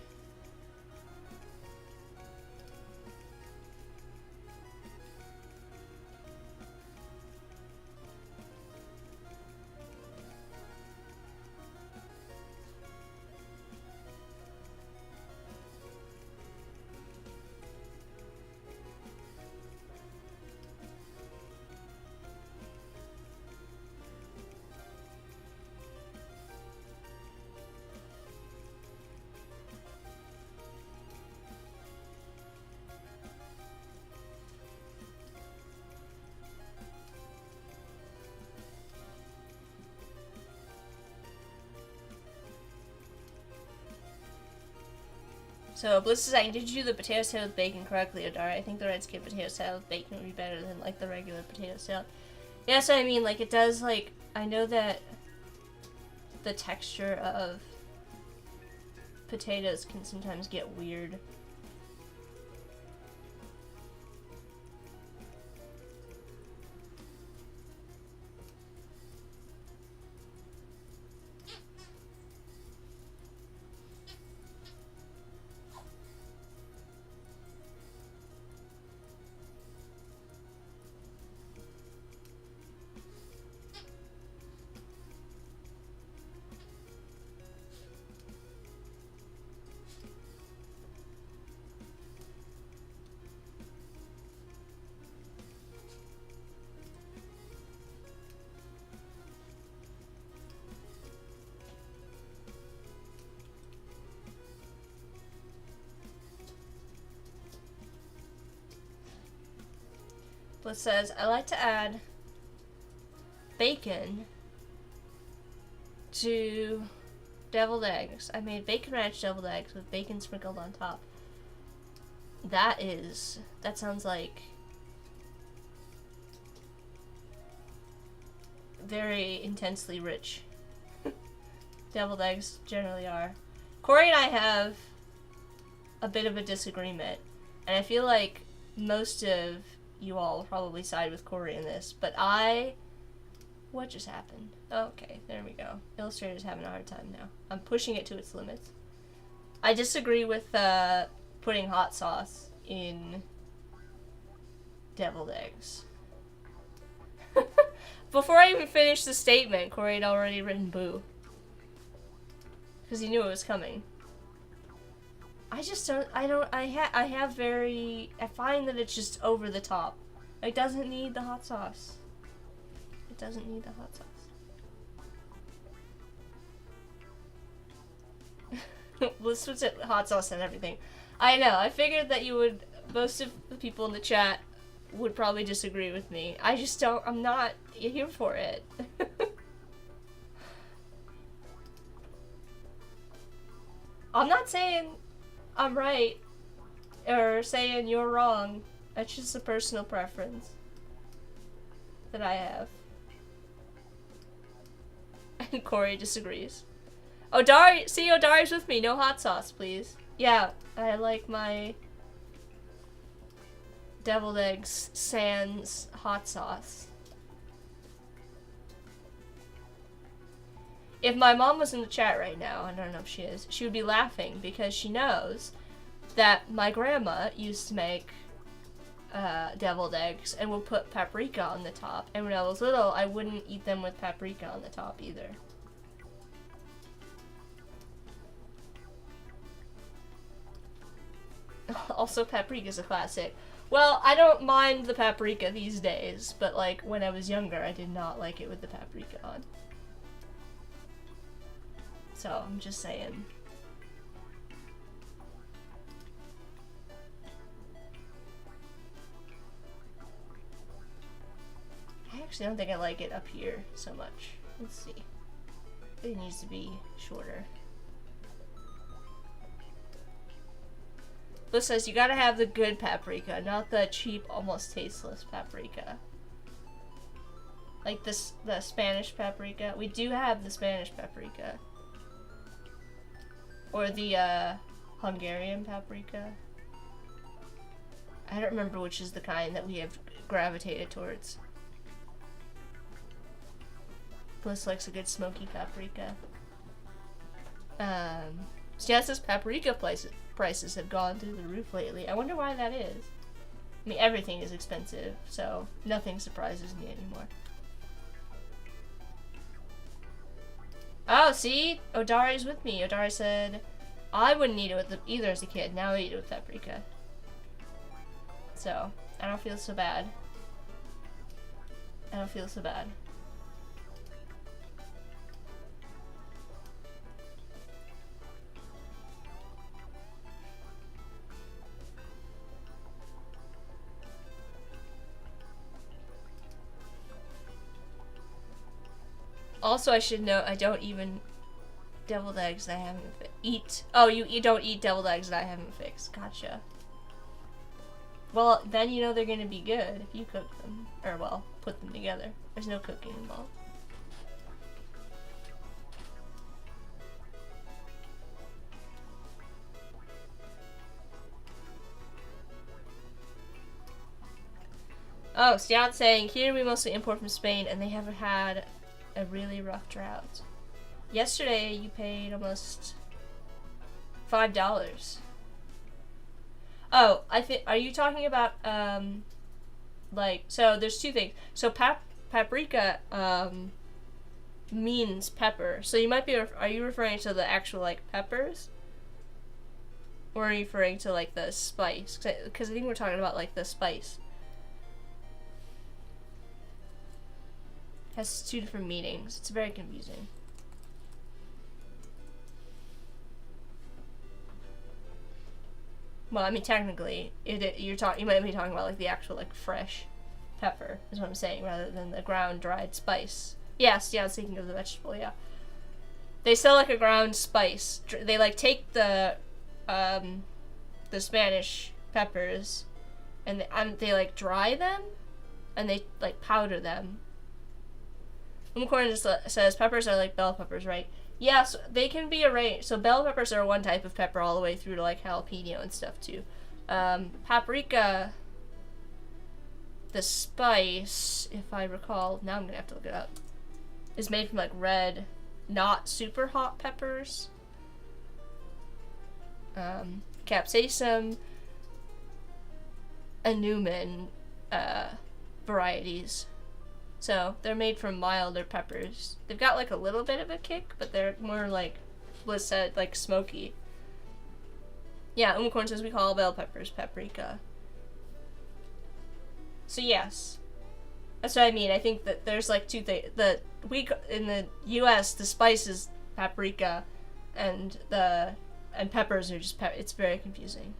[SPEAKER 1] So, Bliss is saying, did you do the potato salad with bacon correctly, Odara? I think the red skin potato salad with bacon would be better than, like, the regular potato salad. Yeah, that's what I mean. Like, it does, like, I know that the texture of potatoes can sometimes get weird. Bliss says, I like to add bacon to deviled eggs. I made bacon ranch deviled eggs with bacon sprinkled on top. That sounds like very intensely rich. Deviled eggs generally are. Corey and I have a bit of a disagreement, and I feel like most of you all will probably side with Corey in this, but what just happened? Oh, okay, there we go. Illustrator's having a hard time now. I'm pushing it to its limits. I disagree with putting hot sauce in deviled eggs. Before I even finished the statement, Corey had already written boo. Because he knew it was coming. I find that it's just over the top. It doesn't need the hot sauce. It doesn't need the hot sauce. Let's switch it hot sauce and everything. I know, I figured that most of the people in the chat would probably disagree with me. I'm not here for it. I'm not saying I'm right or saying you're wrong. That's just a personal preference that I have. And Corey disagrees. Odari, see, Odari's with me. No hot sauce, please. Yeah, I like my deviled eggs sans hot sauce. If my mom was in the chat right now, I don't know if she is, she would be laughing because she knows that my grandma used to make deviled eggs and would put paprika on the top. And when I was little, I wouldn't eat them with paprika on the top either. Also, paprika's a classic. Well, I don't mind the paprika these days, but like when I was younger, I did not like it with the paprika on. So, I'm just saying. I actually don't think I like it up here so much. Let's see. It needs to be shorter. Bliss says you gotta have the good paprika, not the cheap, almost tasteless paprika. Like this, the Spanish paprika. We do have the Spanish paprika. Or the Hungarian paprika. I don't remember which is the kind that we have gravitated towards. Bliss likes a good smoky paprika. Stia's paprika prices have gone through the roof lately. I wonder why that is. I mean, everything is expensive, so nothing surprises me anymore. Oh, see? Odari's with me. Odari said, I wouldn't eat it with either as a kid. Now I eat it with paprika. So, I don't feel so bad. I don't feel so bad. Also, I should note, I don't even deviled eggs that I haven't eat. Oh, you don't eat deviled eggs that I haven't fixed. Gotcha. Well, then you know they're gonna be good if you cook them. Or, well, put them together. There's no cooking involved. Oh, Stian's saying, here we mostly import from Spain and they haven't had a really rough drought. Yesterday you paid almost $5. Oh, are you talking about like, so there's two things. So paprika means pepper. So you might be are you referring to the actual like peppers? Or are you referring to like the spice? Cuz I think we're talking about like the spice. Has two different meanings. It's very confusing. Well, I mean, technically, you might be talking about like the actual like fresh pepper, is what I'm saying, rather than the ground dried spice. Yes, yeah, I was thinking of the vegetable. Yeah, they sell like a ground spice. They like take the Spanish peppers, and they like dry them, and they like powder them. Unicorn just says peppers are like bell peppers, right? Yes, they can be arranged. So bell peppers are one type of pepper all the way through to like jalapeno and stuff too. Paprika, the spice, if I recall, now I'm gonna have to look it up, is made from like red, not super hot peppers. Capsaicum, and Newman varieties. So, they're made from milder peppers. They've got, like, a little bit of a kick, but they're more, like, Bliss said, like, smoky. Yeah, Unicorn says we call bell peppers paprika. So, yes. That's what I mean. I think that there's, like, two things. In the U.S., the spice is paprika, and peppers are just it's very confusing.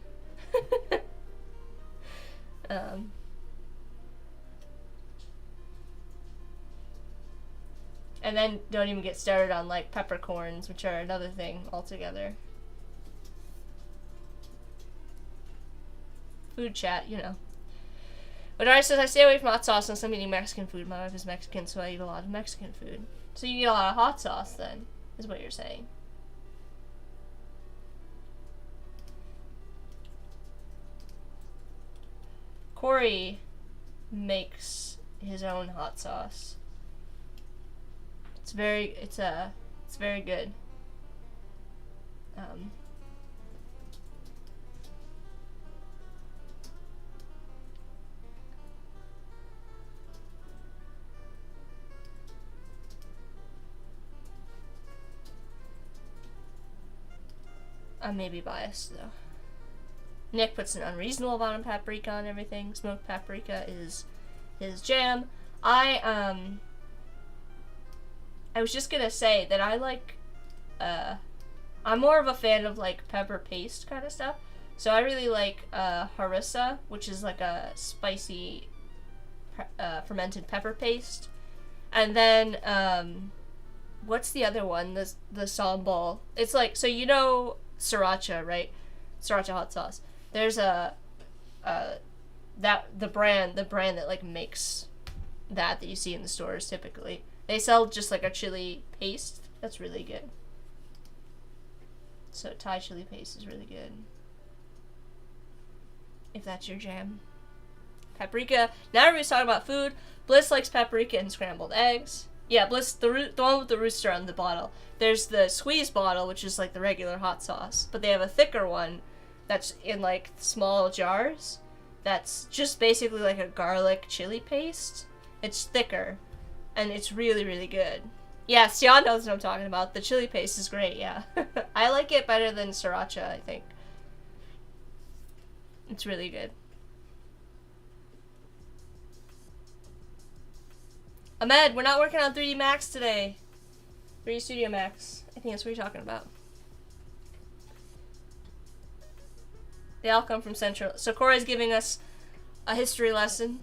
[SPEAKER 1] And then don't even get started on like peppercorns, which are another thing altogether. Food chat, you know. Odari says, I stay away from hot sauce unless I'm eating Mexican food. My wife is Mexican, so I eat a lot of Mexican food. So you eat a lot of hot sauce then, is what you're saying. Corey makes his own hot sauce. It's very good. I may be biased though. Nick puts an unreasonable amount of paprika on everything. Smoked paprika is his jam. I was just gonna say that I like, I'm more of a fan of like pepper paste kind of stuff. So I really like harissa, which is like a spicy fermented pepper paste. And then what's the other one? The sambal. It's like, so you know sriracha, right? Sriracha hot sauce. There's the brand that like makes that you see in the stores typically. They sell just like a chili paste. That's really good. So Thai chili paste is really good. If that's your jam. Paprika. Now everybody's talking about food. Bliss likes paprika and scrambled eggs. Yeah, Bliss, the one with the rooster on the bottle. There's the squeeze bottle, which is like the regular hot sauce. But they have a thicker one that's in like small jars. That's just basically like a garlic chili paste. It's thicker. And it's really, really good. Yeah, Stian knows what I'm talking about. The chili paste is great, yeah. I like it better than sriracha, I think. It's really good. Ahmed, we're not working on 3D Max today. 3D Studio Max. I think that's what you're talking about. They all come from Central. So Corey's giving us a history lesson.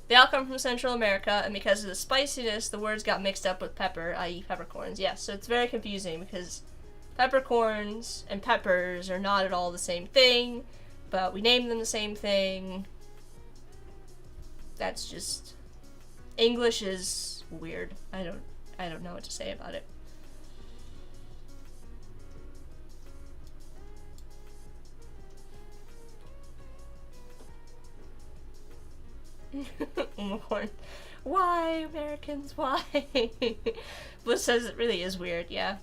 [SPEAKER 1] They all come from Central America, and because of the spiciness, the words got mixed up with pepper, i.e. peppercorns. Yes, so it's very confusing because peppercorns and peppers are not at all the same thing, but we name them the same thing. That's just... English is weird. I don't know what to say about it. Unicorn. Why, Americans? Why? Bliss says it really is weird, yeah.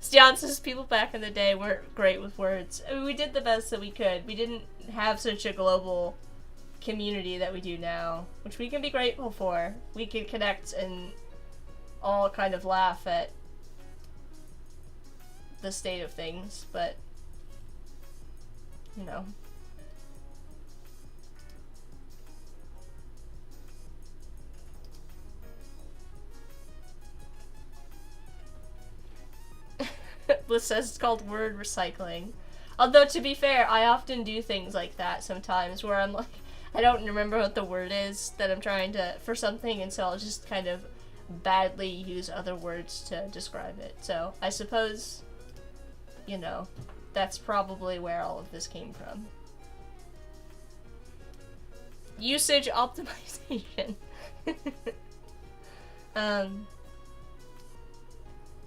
[SPEAKER 1] Stian says people back in the day weren't great with words. I mean, we did the best that we could. We didn't have such a global community that we do now, which we can be grateful for. We can connect and all kind of laugh at the state of things, but, you know. Bliss says it's called word recycling. Although, to be fair, I often do things like that sometimes where I'm like, I don't remember what the word is that I'm trying to, for something, and so I'll just kind of badly use other words to describe it. So, I suppose, you know, that's probably where all of this came from. Usage optimization.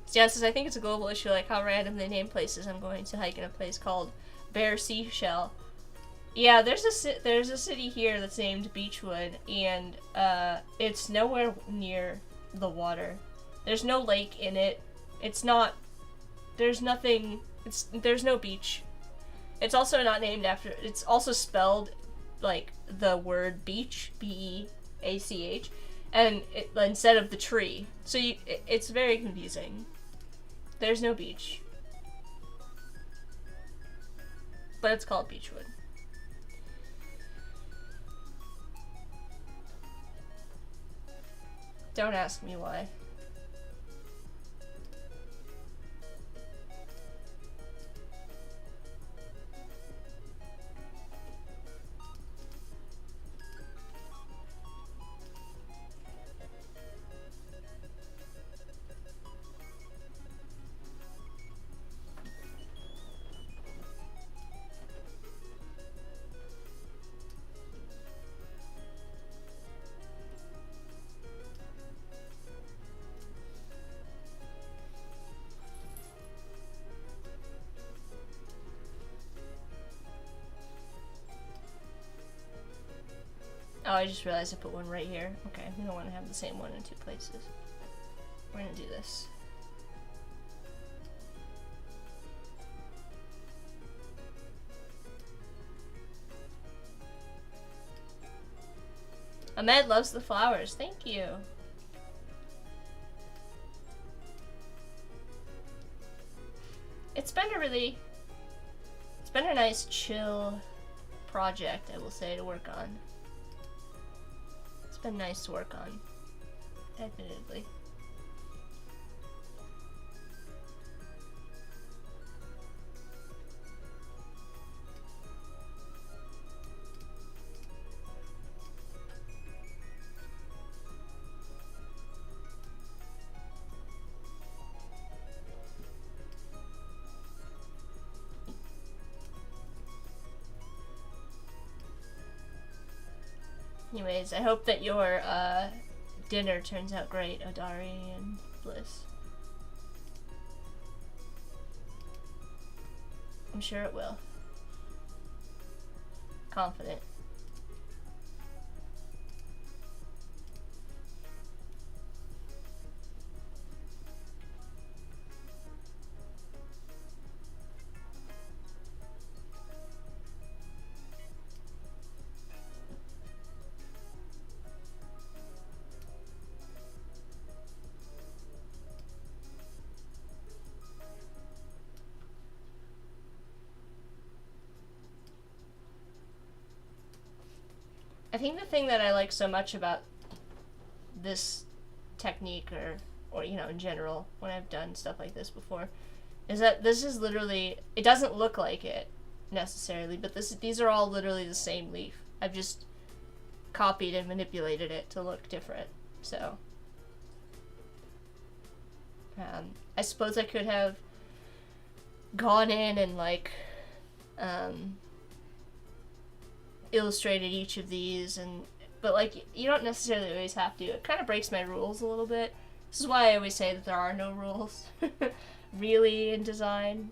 [SPEAKER 1] Stan says, I think it's a global issue, like how random they name places. I'm going to hike in a place called Bear Seashell. Yeah, there's a city here that's named Beechwood, and it's nowhere near the water. There's no lake in it. It's not. There's nothing. There's no beach. It's also not named after. It's also spelled like the word beach, B-E-A-C-H, and instead of the tree. So it's very confusing. There's no beach. But it's called Beechwood. Don't ask me why. Oh, I just realized I put one right here. Okay, we don't want to have the same one in two places. We're gonna do this. Ahmed loves the flowers. Thank you. It's been a nice chill project, I will say, to work on. It's been nice to work on, admittedly. Anyways, I hope that your dinner turns out great, Odari and Bliss. I'm sure it will. Confident. I think the thing that I like so much about this technique, or you know, in general, when I've done stuff like this before, is that this is literally, it doesn't look like it necessarily, but these are all literally the same leaf. I've just copied and manipulated it to look different. So I suppose I could have gone in and like illustrated each of these, but like you don't necessarily always have to. It kind of breaks my rules a little bit. This is why I always say that there are no rules really in design.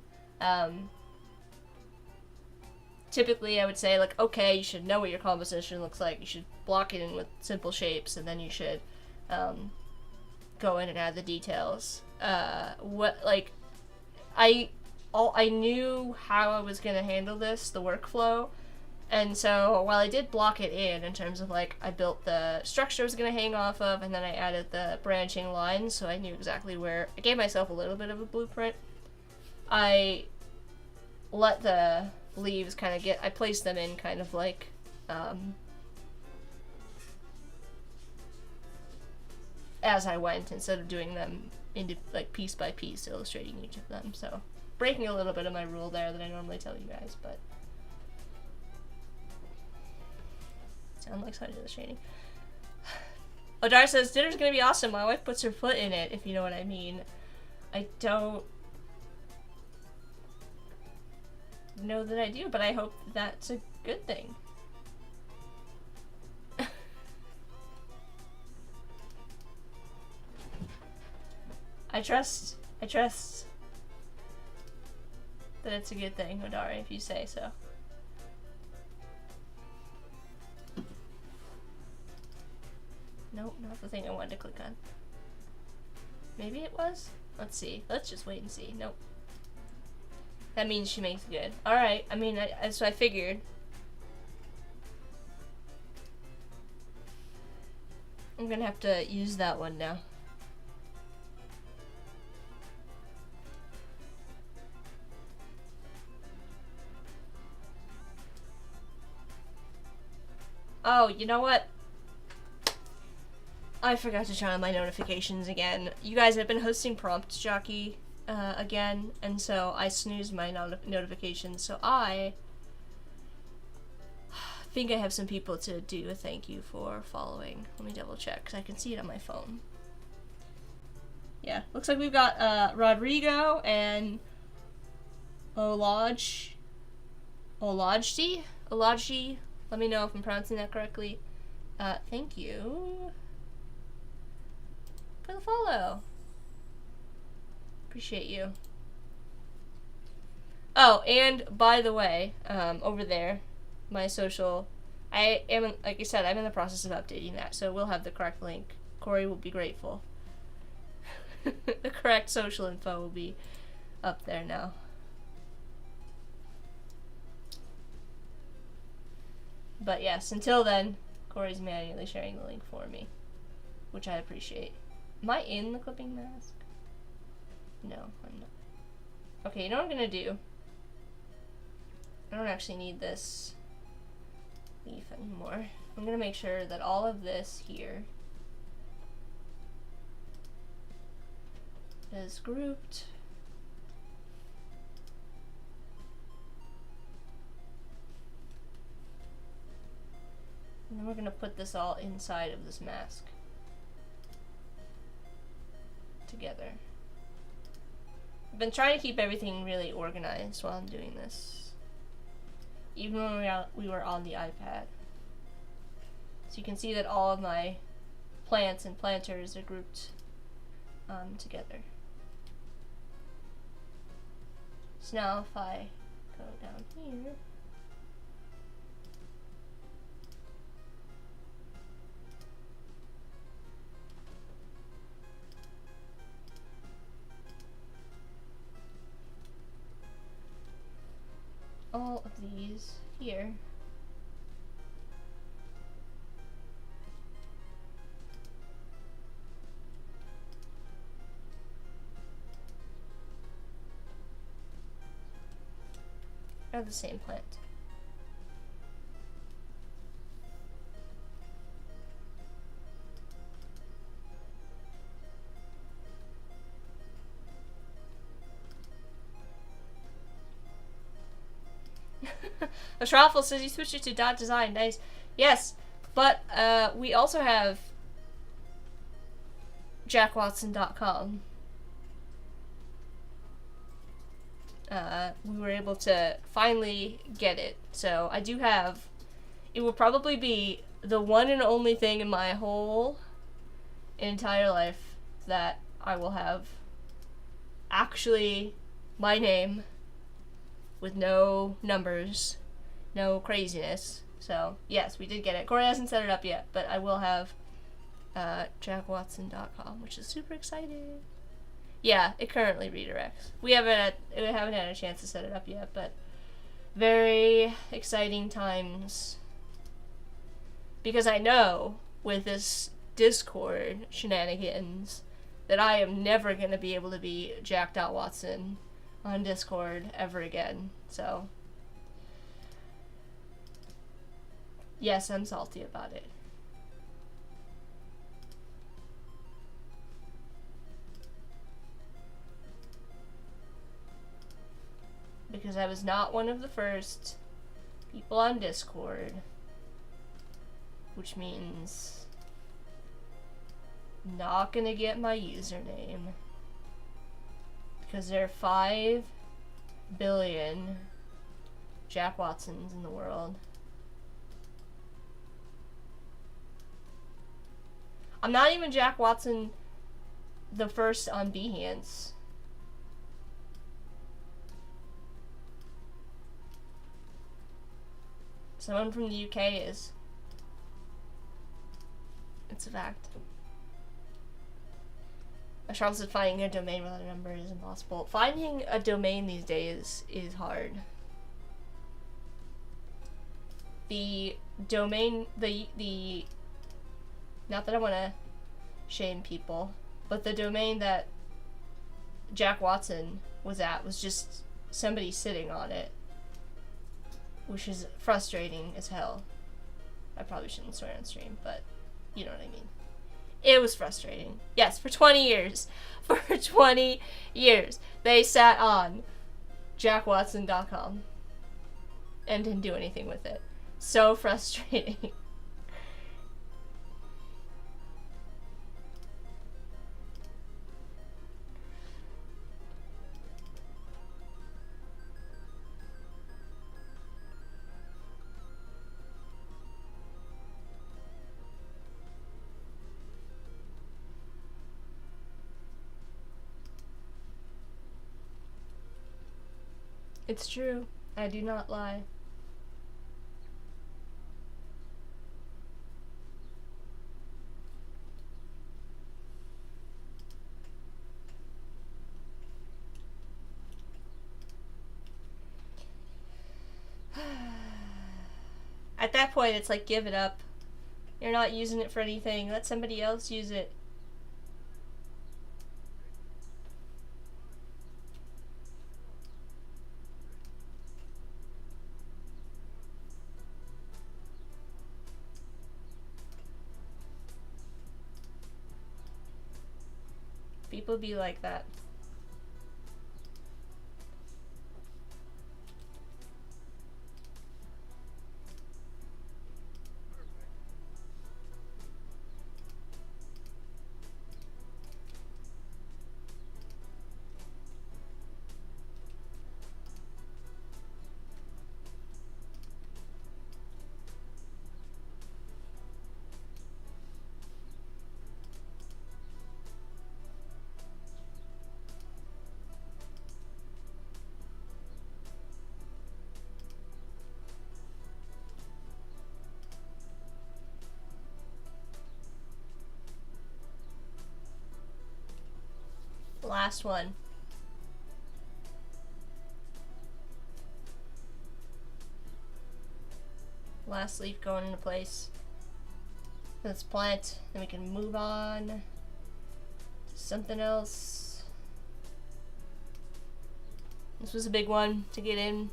[SPEAKER 1] Typically I would say like, okay, you should know what your composition looks like, you should block it in with simple shapes, and then you should go in and add the details. I knew how I was gonna handle this, the workflow. And so while I did block it in terms of like, I built the structure I was going to hang off of, and then I added the branching lines, so I knew exactly where, I gave myself a little bit of a blueprint. I let the leaves kind of I placed them in kind of like, as I went, instead of doing them into like piece by piece, illustrating each of them. So breaking a little bit of my rule there that I normally tell you guys, but sound like such a shading. Odar says, dinner's gonna be awesome. My wife puts her foot in it, if you know what I mean. I don't know that I do, but I hope that's a good thing. I trust that it's a good thing, Odari, if you say so. Nope, not the thing I wanted to click on. Maybe it was? Let's see. Let's just wait and see. Nope. That means she makes good. Alright, I mean, that's what I figured. I'm gonna have to use that one now. Oh, you know what? I forgot to turn on my notifications again. You guys have been hosting Prompt Jockey again, and so I snoozed my notifications, so I think I have some people to do a thank you for following. Let me double check, because I can see it on my phone. Yeah, looks like we've got Rodrigo and Olajdi? Let me know if I'm pronouncing that correctly. Thank you for the follow. Appreciate you. Oh, and by the way, over there, my social I am, like I said, I'm in the process of updating that, so we'll have the correct link. Corey will be grateful. The correct social info will be up there now. But yes, until then, Corey's manually sharing the link for me, which I appreciate. Am I in the clipping mask? No, I'm not. Okay, you know what I'm gonna do? I don't actually need this leaf anymore. I'm gonna make sure that all of this here is grouped. And then we're gonna put this all inside of this mask together. I've been trying to keep everything really organized while I'm doing this, even when we were on the iPad. So you can see that all of my plants and planters are grouped together. So now if I go down here, all of these here are the same plant. Ashraffle says you switched it to dot design. Nice. Yes, but we also have jackwatson.com. We were able to finally get it. So I do have, it will probably be the one and only thing in my whole entire life that I will have actually my name with no numbers, no craziness. So yes, we did get it. Corey hasn't set it up yet, but I will have jackwatson.com, which is super exciting. Yeah, it currently redirects. We haven't had a chance to set it up yet, but very exciting times. Because I know with this Discord shenanigans that I am never going to be able to be Jack.Watson on Discord ever again. So, yes, I'm salty about it. Because I was not one of the first people on Discord, which means I'm not gonna get my username because there are 5 billion Jack Watsons in the world. I'm not even Jack Watson the first on Behance. Someone from the UK is. It's a fact. Charles said finding a domain without a number is impossible. Finding a domain these days is hard. The domain, the not that I want to shame people, but the domain that Jack Watson was at was just somebody sitting on it, which is frustrating as hell. I probably shouldn't swear on stream, but you know what I mean. It was frustrating. Yes, for 20 years. For 20 years. They sat on jackwatson.com and didn't do anything with it. So frustrating. It's true. I do not lie. At that point, it's like, give it up. You're not using it for anything. Let somebody else use it. People be like that. Last one. Last leaf going into place. Let's plant, then we can move on to something else. This was a big one to get in.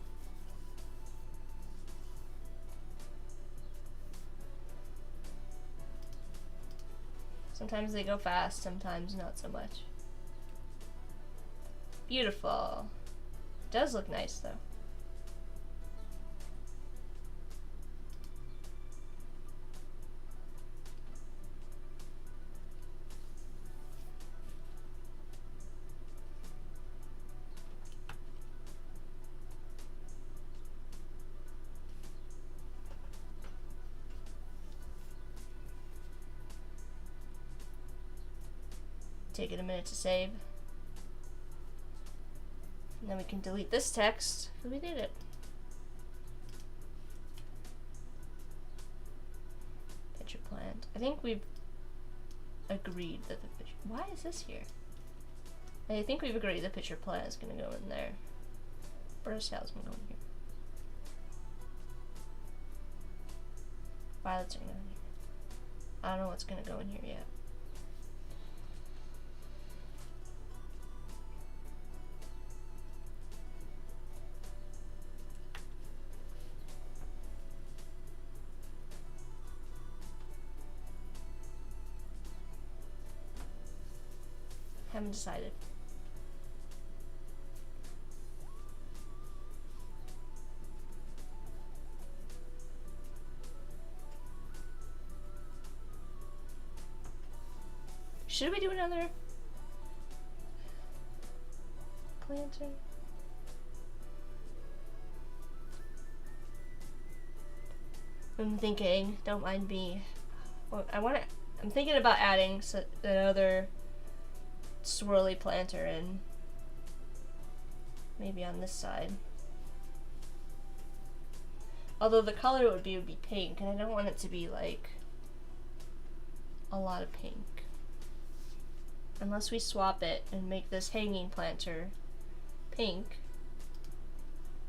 [SPEAKER 1] Sometimes they go fast, sometimes not so much. Beautiful. It does look nice though. Take it a minute to save. And then we can delete this text, because we did it. Picture plant. I think we've agreed that the picture... Why is this here? I think we've agreed the picture plant is going to go in there. Bird's tail's going to go in here. Violets are going to go in here. I don't know what's going to go in here yet. Haven't decided. Should we do another planter? I'm thinking, don't mind me. Well, I'm thinking about adding another swirly planter in. Maybe on this side. Although the color would be pink, and I don't want it to be like a lot of pink. Unless we swap it and make this hanging planter pink.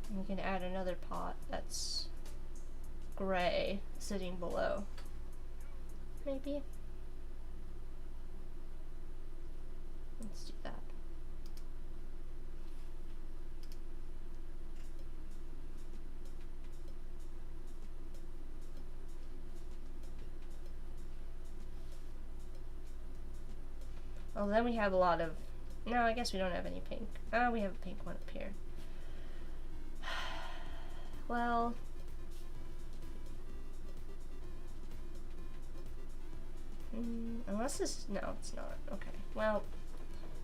[SPEAKER 1] And we can add another pot that's gray sitting below. Maybe. Let's do that. Well, then we have a lot of... No, I guess we don't have any pink. Oh, we have a pink one up here. Well... unless this... No, it's not. Okay. Well...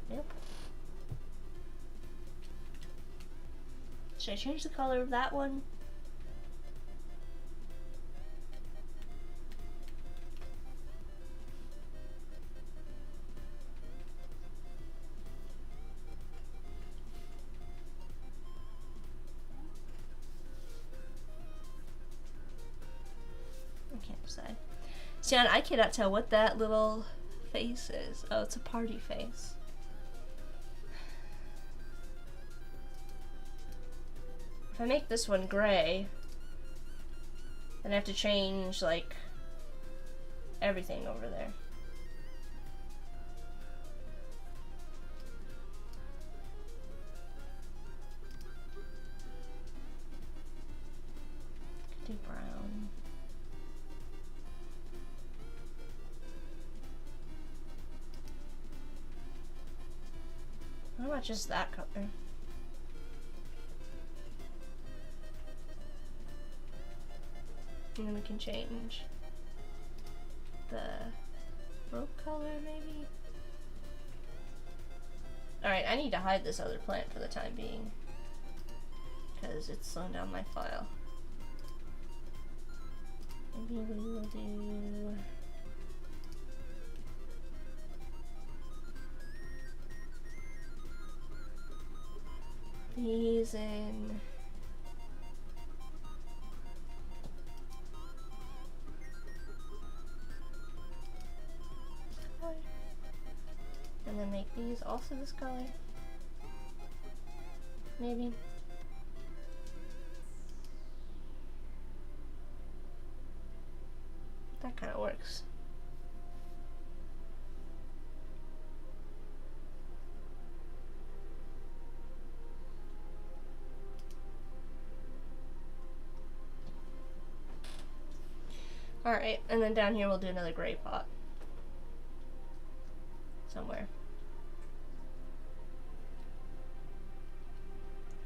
[SPEAKER 1] Yep. Should I change the color of that one? I can't decide. See, I cannot tell what that little face is. Oh, it's a party face. If I make this one gray, Then I have to change, like, everything over there. Do brown. How about just that color? And then we can change the rope color, maybe? Alright, I need to hide this other plant for the time being, because it's slowing down my file. Maybe we will do... these in... and then make these also this color. Maybe. That kind of works. Alright, and then down here we'll do another gray pot. Somewhere.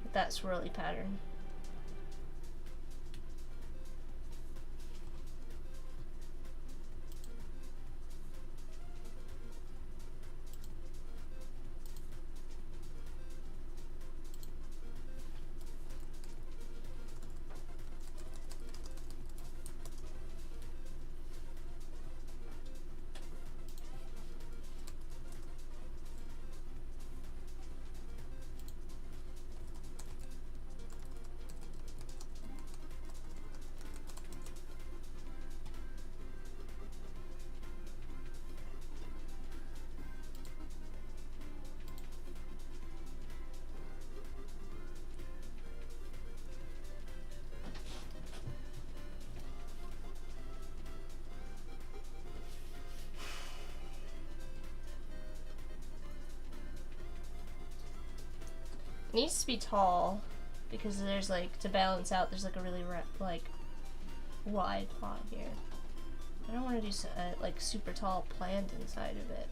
[SPEAKER 1] With that swirly pattern. It needs to be tall because there's like, to balance out, there's like a really like wide pot here. I don't want to do like super tall plant inside of it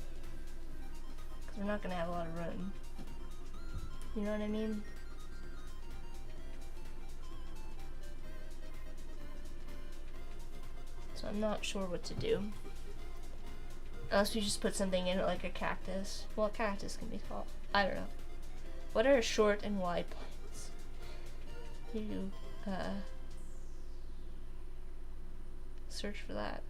[SPEAKER 1] because we're not gonna have a lot of room. You know what I mean? So I'm not sure what to do. Unless we just put something in it like a cactus. Well, a cactus can be tall. I don't know. What are short and wide plants? You search for that.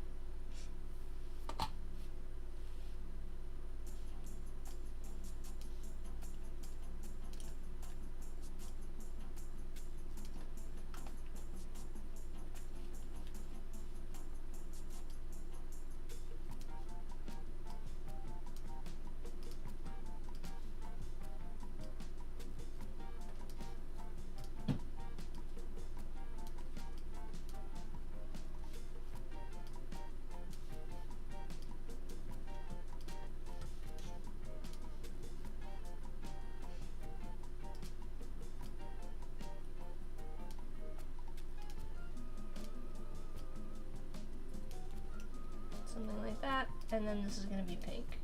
[SPEAKER 1] Something like that, and then this is gonna be pink.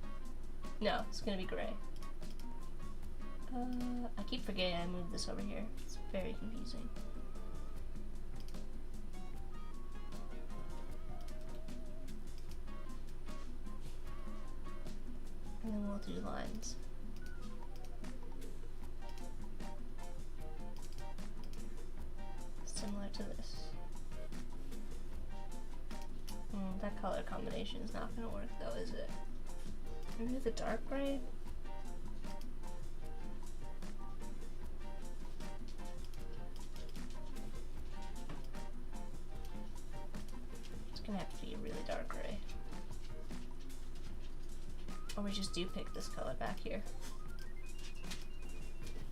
[SPEAKER 1] No, it's gonna be gray. I keep forgetting I moved this over here. It's very confusing. And then we'll do lines. Similar to this. That color combination is not gonna work though, is it? Maybe the dark gray? It's gonna have to be a really dark gray. Or we just do pick this color back here.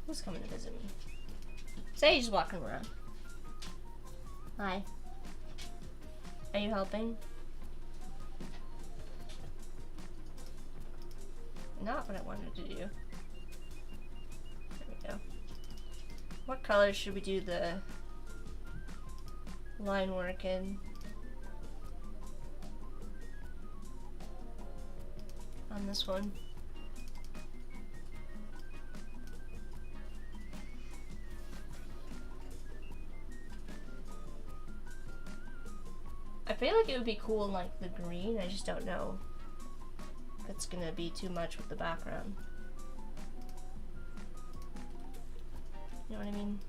[SPEAKER 1] Who's coming to visit me? Sage is walking around. Hi. Are you helping? Not what I wanted to do. There we go. What color should we do the line work in? On this one. I feel like it would be cool in like the green, I just don't know if it's gonna be too much with the background. You know what I mean?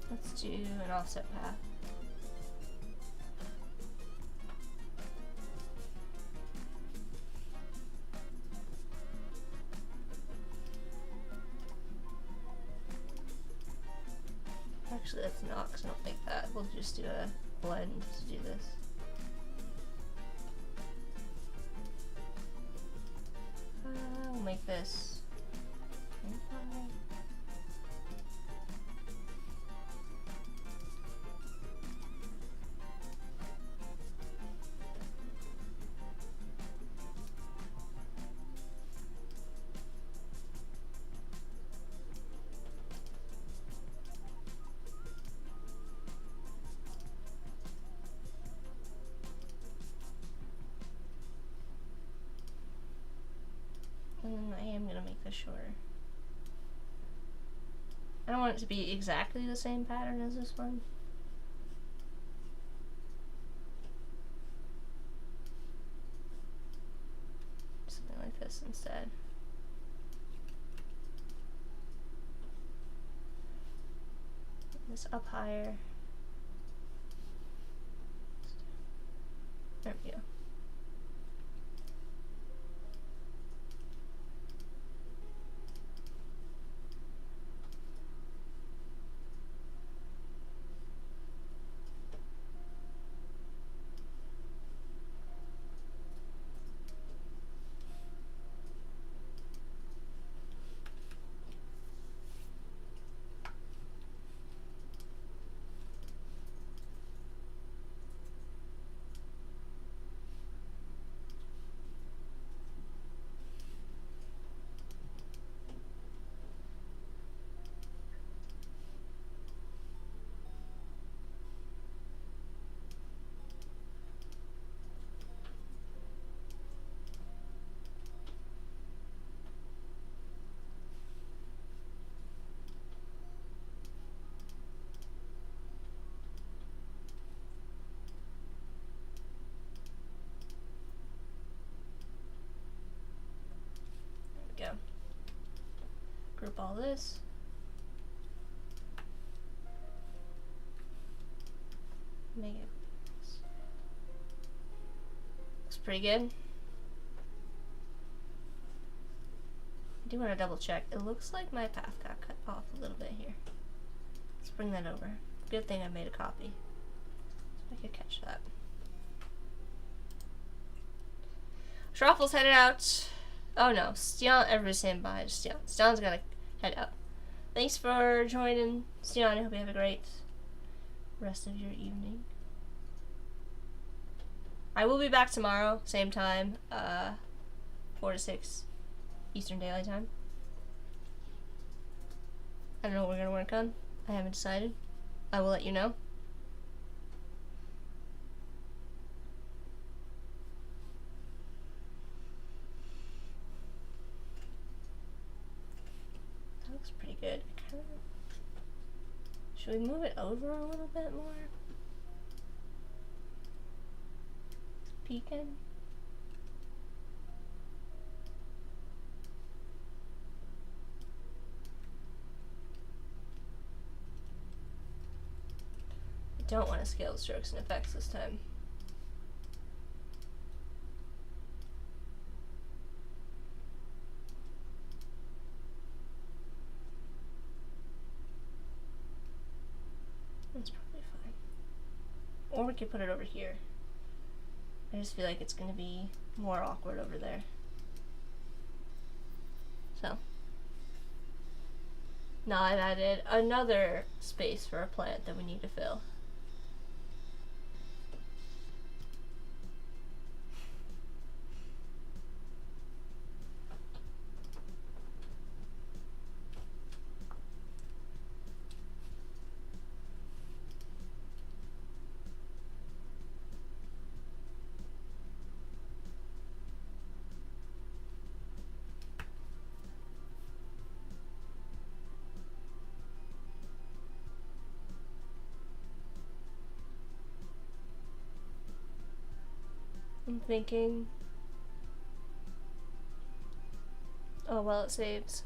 [SPEAKER 1] Let's do an offset path. Actually, that's not, because I don't like that. We'll just do a blend to do this. We'll make this 25. And I am gonna make this shorter. I don't want it to be exactly the same pattern as this one. Something like this instead. This up higher. There we go. Go. Group all this. Make it. Looks pretty good. I do want to double check. It looks like my path got cut off a little bit here. Let's bring that over. Good thing I made a copy. So I could catch that. Schroffle's headed out. Oh no, Stian, everybody's saying bye to Stian. Stian's gonna head out. Thanks for joining, Stian. I hope you have a great rest of your evening. I will be back tomorrow, same time, 4 to 6 Eastern Daylight Time. I don't know what we're gonna work on. I haven't decided. I will let you know. looks pretty good. Should we move it over a little bit more? Peeking. I don't want to scale the strokes and effects this time. That's probably fine. Or we could put it over here. I just feel like it's going to be more awkward over there. So. Now I've added another space for a plant that we need to fill. I'm thinking, oh well, it saves.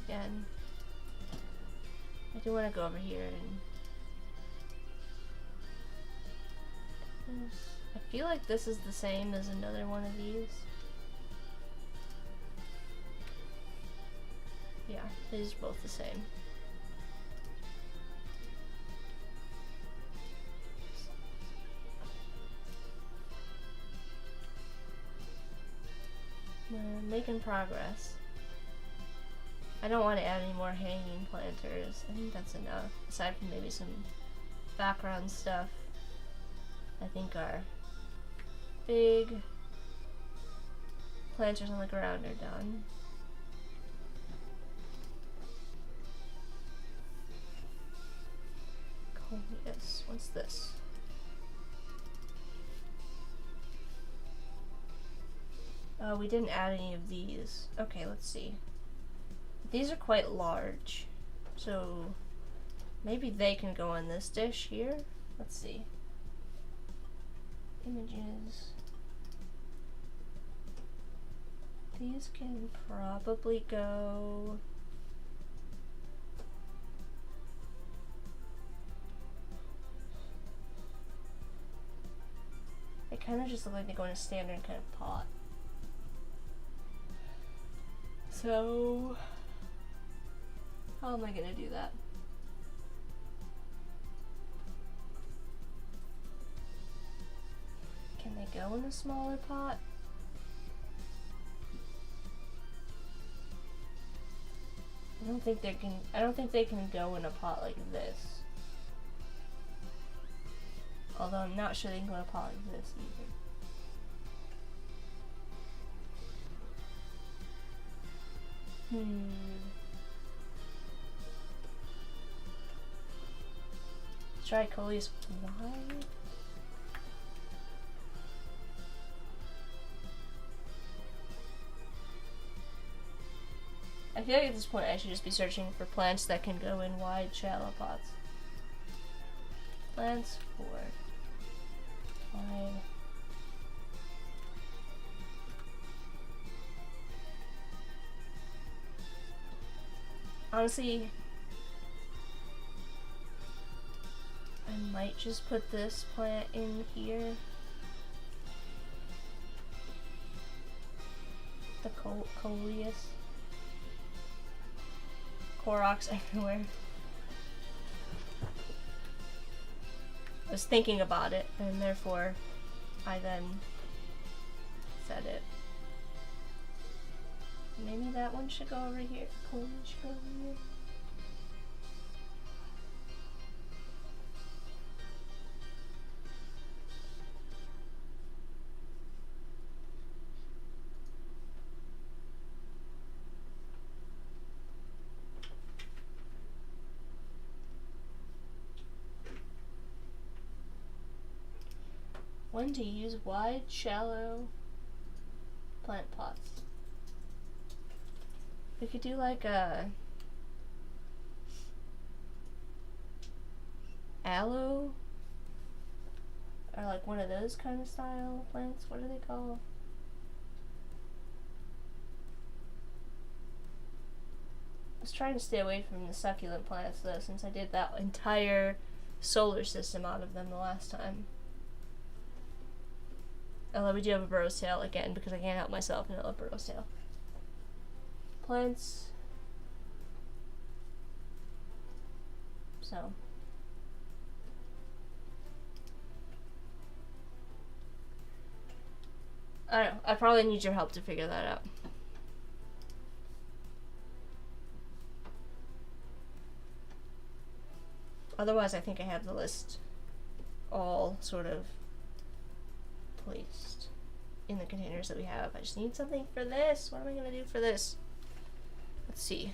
[SPEAKER 1] Again, I do want to go over here and I feel like this is the same as another one of these. Yeah, these are both the same. Making progress. I don't want to add any more hanging planters. I think that's enough. Aside from maybe some background stuff. I think our big planters on the ground are done. Coleus. What's this? Oh, we didn't add any of these. Okay, let's see. These are quite large, so maybe they can go on this dish here. Let's see. Images. These can probably go. They kind of just look like they go in a standard kind of pot. So, how am I gonna do that? Can they go in a smaller pot? I don't think they can go in a pot like this. Although I'm not sure they can go in a pot like this either. Let's try Coleus wide. I feel like at this point I should just be searching for plants that can go in wide, shallow pots. Plants for wide. Honestly, I might just put this plant in here. The Coleus. Koroks everywhere. I was thinking about it, and therefore I then set it. Maybe that one should go over here. Colon should go over here. When to use wide, shallow plant pots. We could do like a aloe, or like one of those kind of style plants. What are they called? I was trying to stay away from the succulent plants though, since I did that entire solar system out of them the last time. Although we do have a burrow's tail again, because I can't help myself and I love burrow's tail. Plants. So. I don't know. I probably need your help to figure that out. Otherwise, I think I have the list all sort of placed in the containers that we have. I just need something for this. What am I going to do for this? Let's see.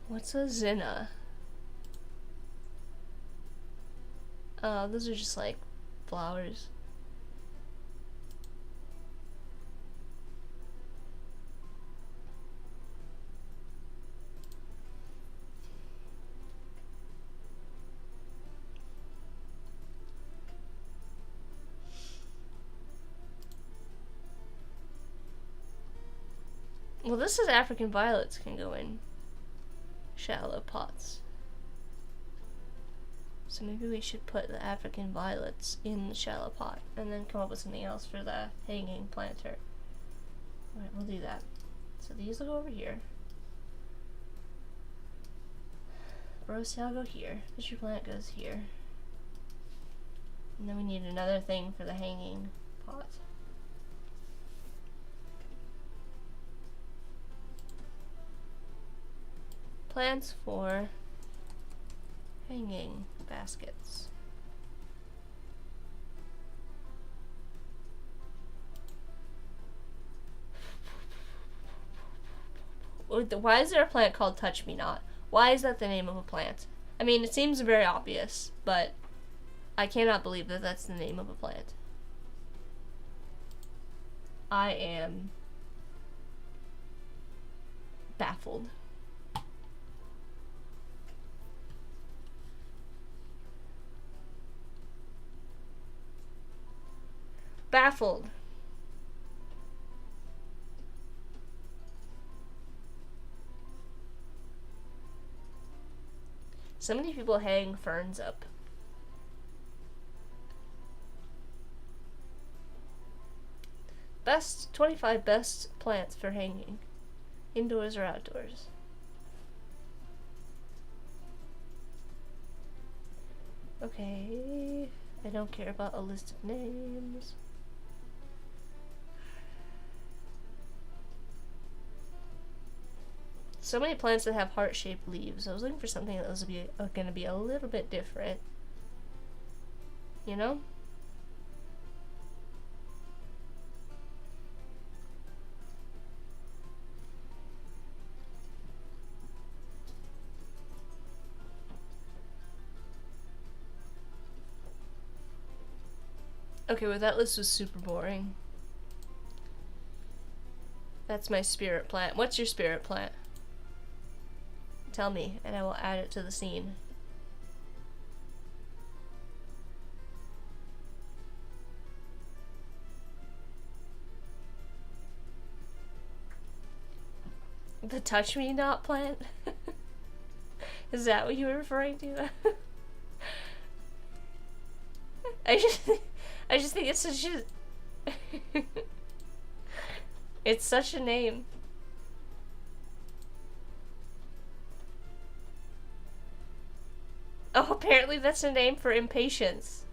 [SPEAKER 1] What's a zinnia? Those are just like flowers. Well, this is African violets can go in shallow pots. So maybe we should put the African violets in the shallow pot and then come up with something else for the hanging planter. Alright, we'll do that. So these will go over here. Rose tail go here. Fisher plant goes here. And then we need another thing for the hanging pot. Plants for hanging baskets. Why is there a plant called Touch Me Not? Why is that the name of a plant? I mean, it seems very obvious, but I cannot believe that that's the name of a plant. I am baffled. Baffled. So many people hang ferns up. Best 25 best plants for hanging, indoors or outdoors. Okay, I don't care about a list of names. So many plants that have heart-shaped leaves. I was looking for something that was going to be a little bit different. You know? Okay, well that list was super boring. That's my spirit plant. What's your spirit plant? Tell me, and I will add it to the scene. The Touch Me Not plant? Is that what you were referring to? I just think it's such a It's such a name. Oh, apparently that's a name for impatience.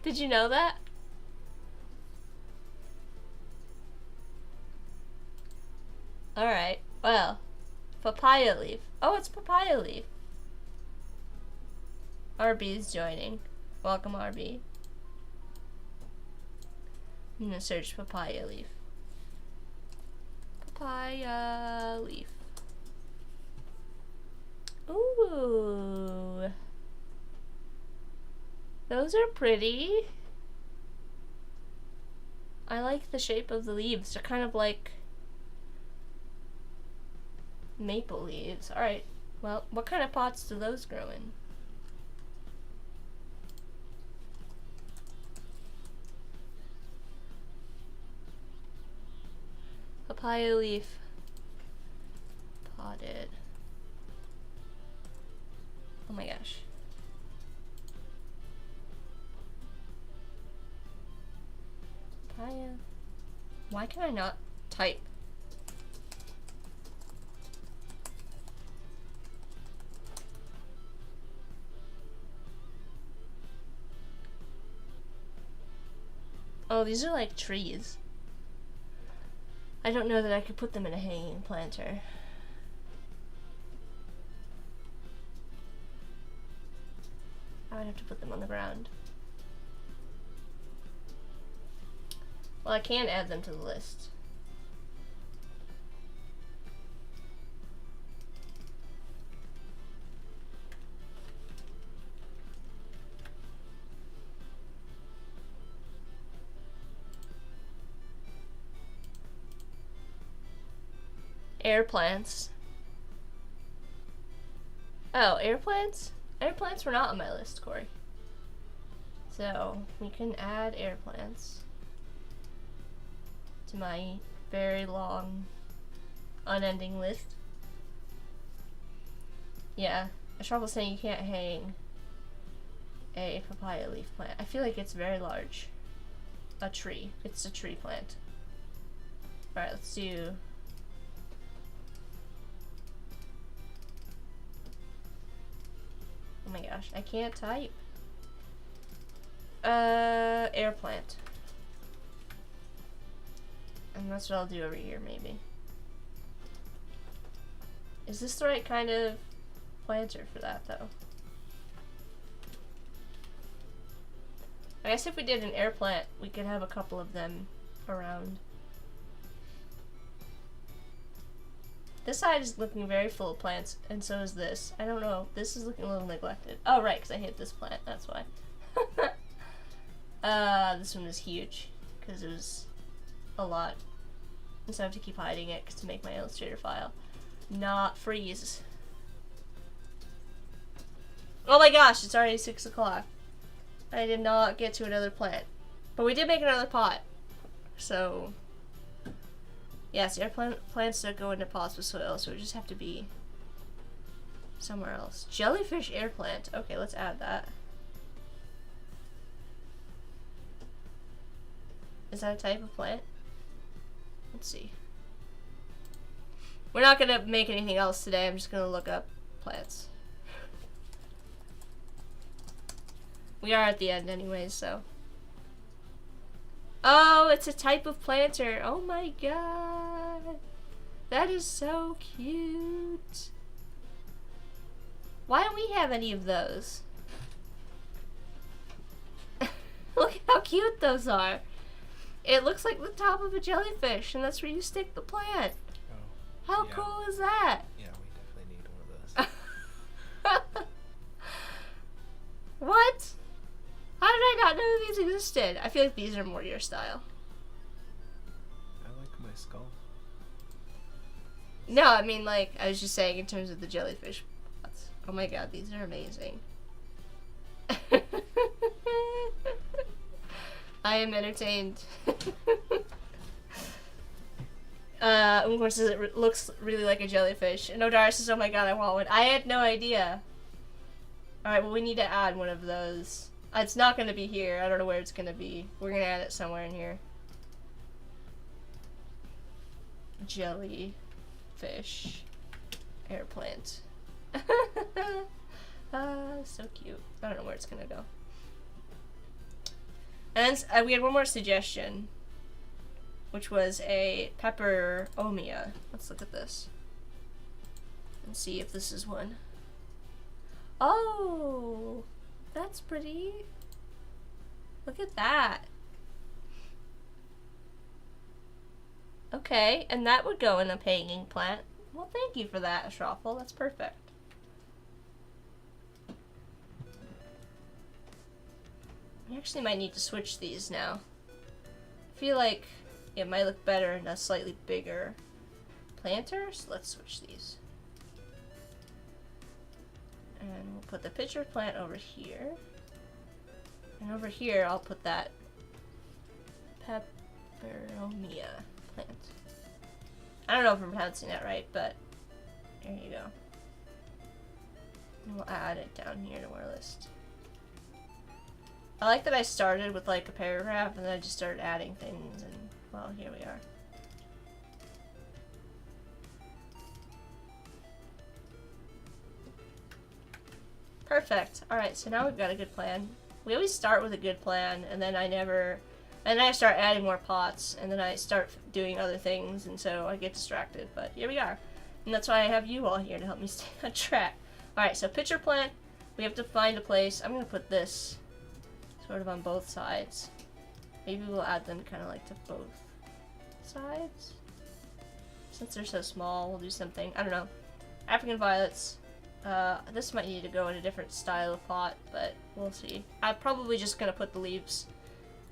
[SPEAKER 1] Did you know that? Alright, well. Papaya leaf. Oh, it's papaya leaf. RB's joining. Welcome, RB. I'm gonna search papaya leaf. Papaya leaf. Ooh. Those are pretty. I like the shape of the leaves. They're kind of like maple leaves. Alright. Well, what kind of pots do those grow in? Papaya leaf. Potted. Oh my gosh. Papaya. Why can I not type? Oh, these are like trees. I don't know that I could put them in a hanging planter. I would have to put them on the ground. Well, I can add them to the list. Air plants. Oh, air plants? Air plants were not on my list, Corey. So, we can add air plants to my very long, unending list. Yeah, Ashravel's saying you can't hang a papaya leaf plant. I feel like it's very large. A tree. It's a tree plant. Alright, let's do... Oh my gosh, I can't type. Air plant. And that's what I'll do over here, maybe. Is this the right kind of planter for that, though? I guess if we did an air plant, we could have a couple of them around. This side is looking very full of plants, and so is this. I don't know. This is looking a little neglected. Oh, right, because I hit this plant. That's why. This one is huge, because it was a lot. And so I have to keep hiding it to make my Illustrator file not freeze. Oh my gosh, it's already 6 o'clock. I did not get to another plant. But we did make another pot. So... yes, air plants don't go into pots with soil, so it just have to be somewhere else. Jellyfish air plant. Okay, let's add that. Is that a type of plant? Let's see. We're not gonna make anything else today. I'm just gonna look up plants. We are at the end anyways, so. Oh, it's a type of planter. Oh my god. That is so cute. Why don't we have any of those? Look how cute those are. It looks like the top of a jellyfish, and that's where you stick the plant.
[SPEAKER 2] Oh.
[SPEAKER 1] How
[SPEAKER 2] Yeah.
[SPEAKER 1] cool is that?
[SPEAKER 2] Yeah, we definitely need one of those.
[SPEAKER 1] What? How did I not know these existed? I feel like these are more your style.
[SPEAKER 2] I like my skull.
[SPEAKER 1] No, I mean, like, I was just saying in terms of the jellyfish pots. Oh my god, these are amazing. I am entertained. Umgor says it looks really like a jellyfish. And Odara says, oh my god, I want one. I had no idea. Alright, well, we need to add one of those. It's not going to be here. I don't know where it's going to be. We're going to add it somewhere in here. jellyfish air plant. So cute. I don't know where it's gonna go. And then we had one more suggestion, which was a pepperomia. Let's look at this and see if this is one. Oh, that's pretty. Look at that. Okay, and that would go in a hanging plant. Well, thank you for that, Ashraffle. That's perfect. We actually might need to switch these now. I feel like it might look better in a slightly bigger planter, so let's switch these. And we'll put the pitcher plant over here. And over here, I'll put that peperomia plant. I don't know if I'm pronouncing that right, but there you go. And we'll add it down here to our list. I like that I started with like a paragraph and then I just started adding things, and well, here we are. Perfect. Alright, so now we've got a good plan. We always start with a good plan, and then I start adding more pots, and then I start doing other things, and so I get distracted, but here we are. And that's why I have you all here to help me stay on track. Alright, so pitcher plant, we have to find a place. I'm going to put this sort of on both sides. Maybe we'll add them kind of like to both sides. Since they're so small, we'll do something. I don't know. African violets. This might need to go in a different style of pot, but we'll see. I'm probably just going to put the leaves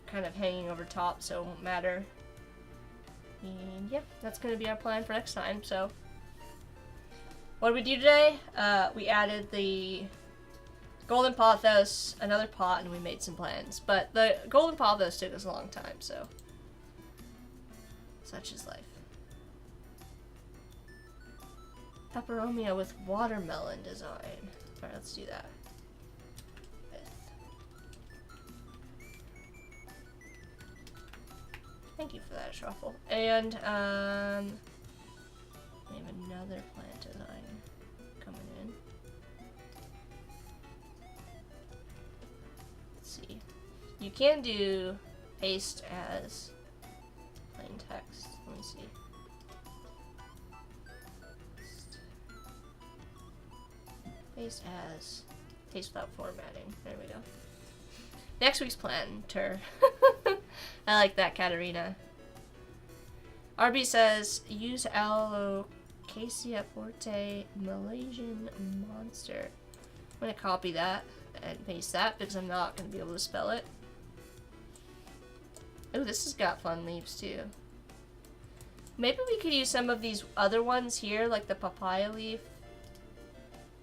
[SPEAKER 1] kind of hanging over top, so it won't matter. And yeah, that's going to be our plan for next time. So what did we do today? We added the golden pothos, another pot, and we made some plans. But the golden pothos took us a long time, so such is life. Peperomia with watermelon design. Alright, let's do that. Thank you for that, Ashraffle. And, we have another plant design coming in. Let's see. You can do paste as plain text. Let me see. Paste as paste without formatting. There we go. Next week's planter. I like that, Katarina. RB says, use Alocasia forte Malaysian monster. I'm going to copy that and paste that because I'm not going to be able to spell it. Oh, this has got fun leaves too. Maybe we could use some of these other ones here, like the papaya leaf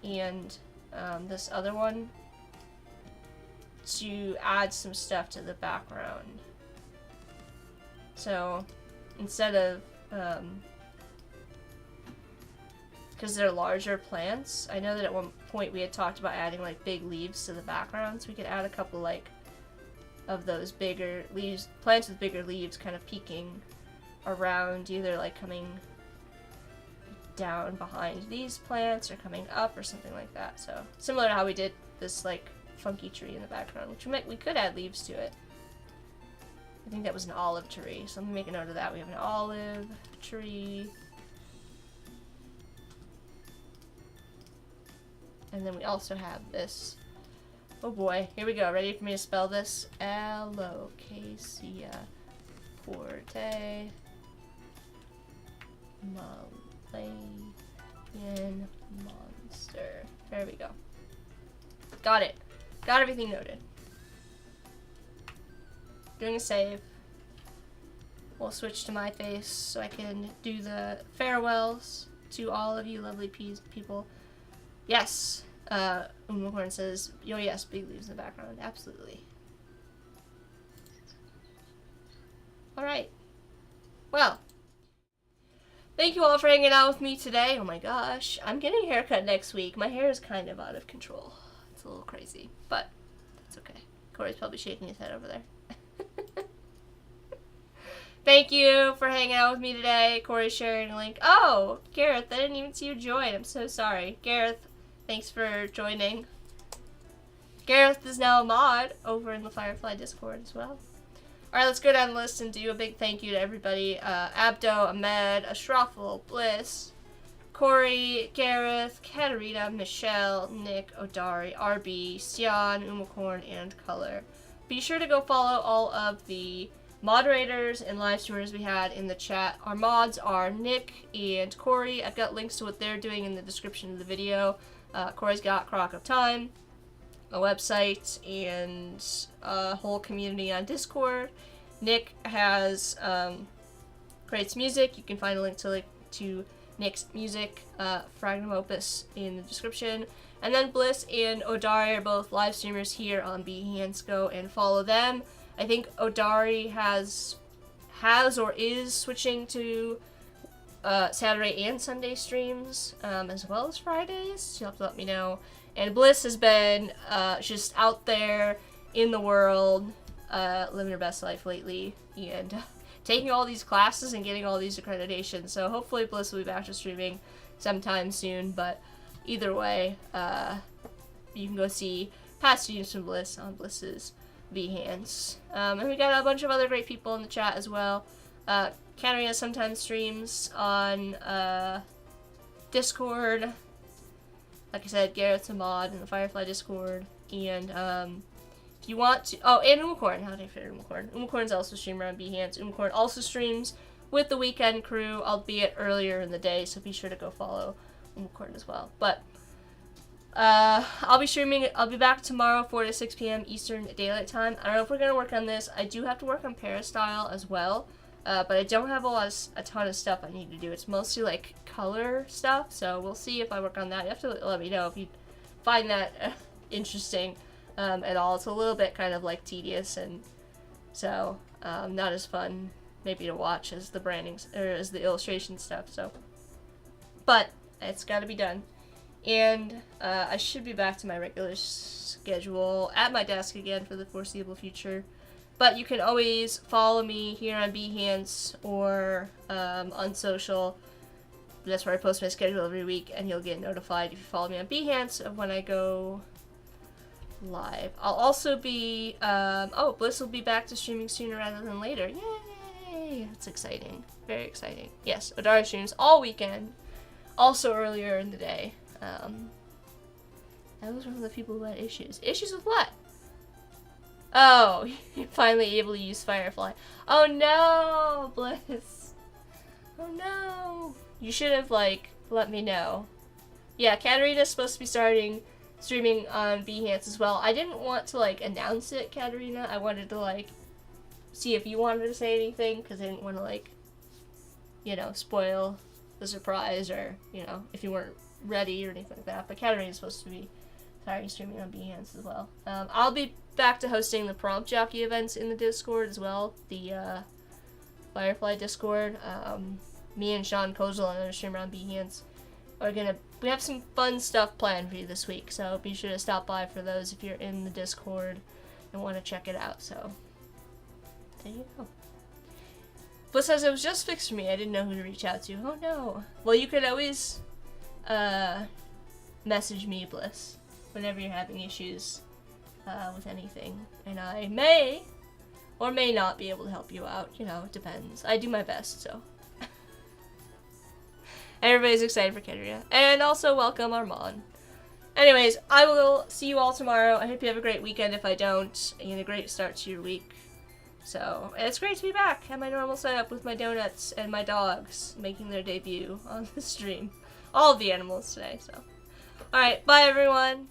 [SPEAKER 1] and this other one, to add some stuff to the background. So instead of, because they're larger plants, I know that at one point we had talked about adding like big leaves to the background, so we could add a couple like of those bigger leaves, plants with bigger leaves kind of peeking around, either like coming down behind these plants or coming up or something like that. So similar to how we did this like funky tree in the background, which we could add leaves to it. I think that was an olive tree, so let me make a note of that. We have an olive tree. And then we also have this. Oh boy, here we go. Ready for me to spell this? Alocasia forte Malaysian monster. There we go. Got it. Got everything noted. Doing a save. We'll switch to my face so I can do the farewells to all of you lovely people. Yes. Umahorn says, oh yes, big leaves in the background. Absolutely. Alright. Well. Thank you all for hanging out with me today. Oh my gosh. I'm getting a haircut next week. My hair is kind of out of control. It's a little crazy, but that's okay. Corey's probably shaking his head over there. Thank you for hanging out with me today. Corey's sharing a link. Oh, Gareth, I didn't even see you join. I'm so sorry. Gareth, thanks for joining. Gareth is now a mod over in the Firefly Discord as well. Alright, let's go down the list and do a big thank you to everybody. Abdo, Ahmed, Ashraful, Bliss, Corey, Gareth, Katarina, Michelle, Nick, Odari, RB, Sian, Umacorn, and Color. Be sure to go follow all of the moderators and live streamers we had in the chat. Our mods are Nick and Corey. I've got links to what they're doing in the description of the video. Corey's got Crock of Time, a website, and a whole community on Discord. Nick has creates music. You can find a link to Nick's music, Fragnum Opus, in the description. And then Bliss and Odari are both live streamers here on Behance. Go and follow them. I think Odari has or is switching to Saturday and Sunday streams, as well as Fridays. You'll have to let me know. And Bliss has been just out there in the world, living her best life lately, and taking all these classes and getting all these accreditations. So hopefully Bliss will be back to streaming sometime soon. But either way, you can go see past streams from Bliss on Bliss's Behance. And we got a bunch of other great people in the chat as well. Katarina sometimes streams on Discord. Like I said, Garrett's a mod in the Firefly Discord. And if you want to... Oh, and Umacorn. How did I fit Umacorn? Umacorn's also a streamer on Behance. Umacorn also streams with the Weekend Crew, albeit earlier in the day, so be sure to go follow Umacorn as well. But I'll be streaming. I'll be back tomorrow, 4 to 6 p.m. Eastern Daylight Time. I don't know if we're going to work on this. I do have to work on Peristyle as well. But I don't have a ton of stuff I need to do. It's mostly like color stuff, so we'll see if I work on that. You have to let me know if you find that interesting at all. It's a little bit kind of like tedious, and so not as fun maybe to watch as the branding or as the illustration stuff. So, but it's got to be done, and I should be back to my regular schedule at my desk again for the foreseeable future. But you can always follow me here on Behance or on social. That's where I post my schedule every week, and you'll get notified if you follow me on Behance of when I go live. I'll also be... Bliss will be back to streaming sooner rather than later. Yay! That's exciting. Very exciting. Yes, Odara streams all weekend. Also earlier in the day. That was one of the people who had issues. Issues with what? Oh, you're finally able to use Firefly. Oh no, Bliss. Oh no. You should have, let me know. Yeah, Katarina's supposed to be streaming on Behance as well. I didn't want to, announce it, Katarina. I wanted to, see if you wanted to say anything, because I didn't want to, spoil the surprise, or, if you weren't ready or anything like that. But Katarina's supposed to be streaming on Behance as well. I'll be back to hosting the prompt jockey events in the Discord as well, the Firefly Discord. Me and Sean Kozel, another streamer on Behance, we have some fun stuff planned for you this week, so be sure to stop by for those if you're in the Discord and want to check it out. So there you go. Bliss says it was just fixed for me. I didn't know who to reach out to. Oh no. Well, you could always message me, Bliss, whenever you're having issues with anything, and I may or may not be able to help you out. It depends. I do my best, so. Everybody's excited for Katarina. And also welcome Armand. Anyways, I will see you all tomorrow. I hope you have a great weekend if I don't, and a great start to your week. So, and it's great to be back at my normal setup with my donuts and my dogs making their debut on the stream. All of the animals today, so. Alright, bye everyone.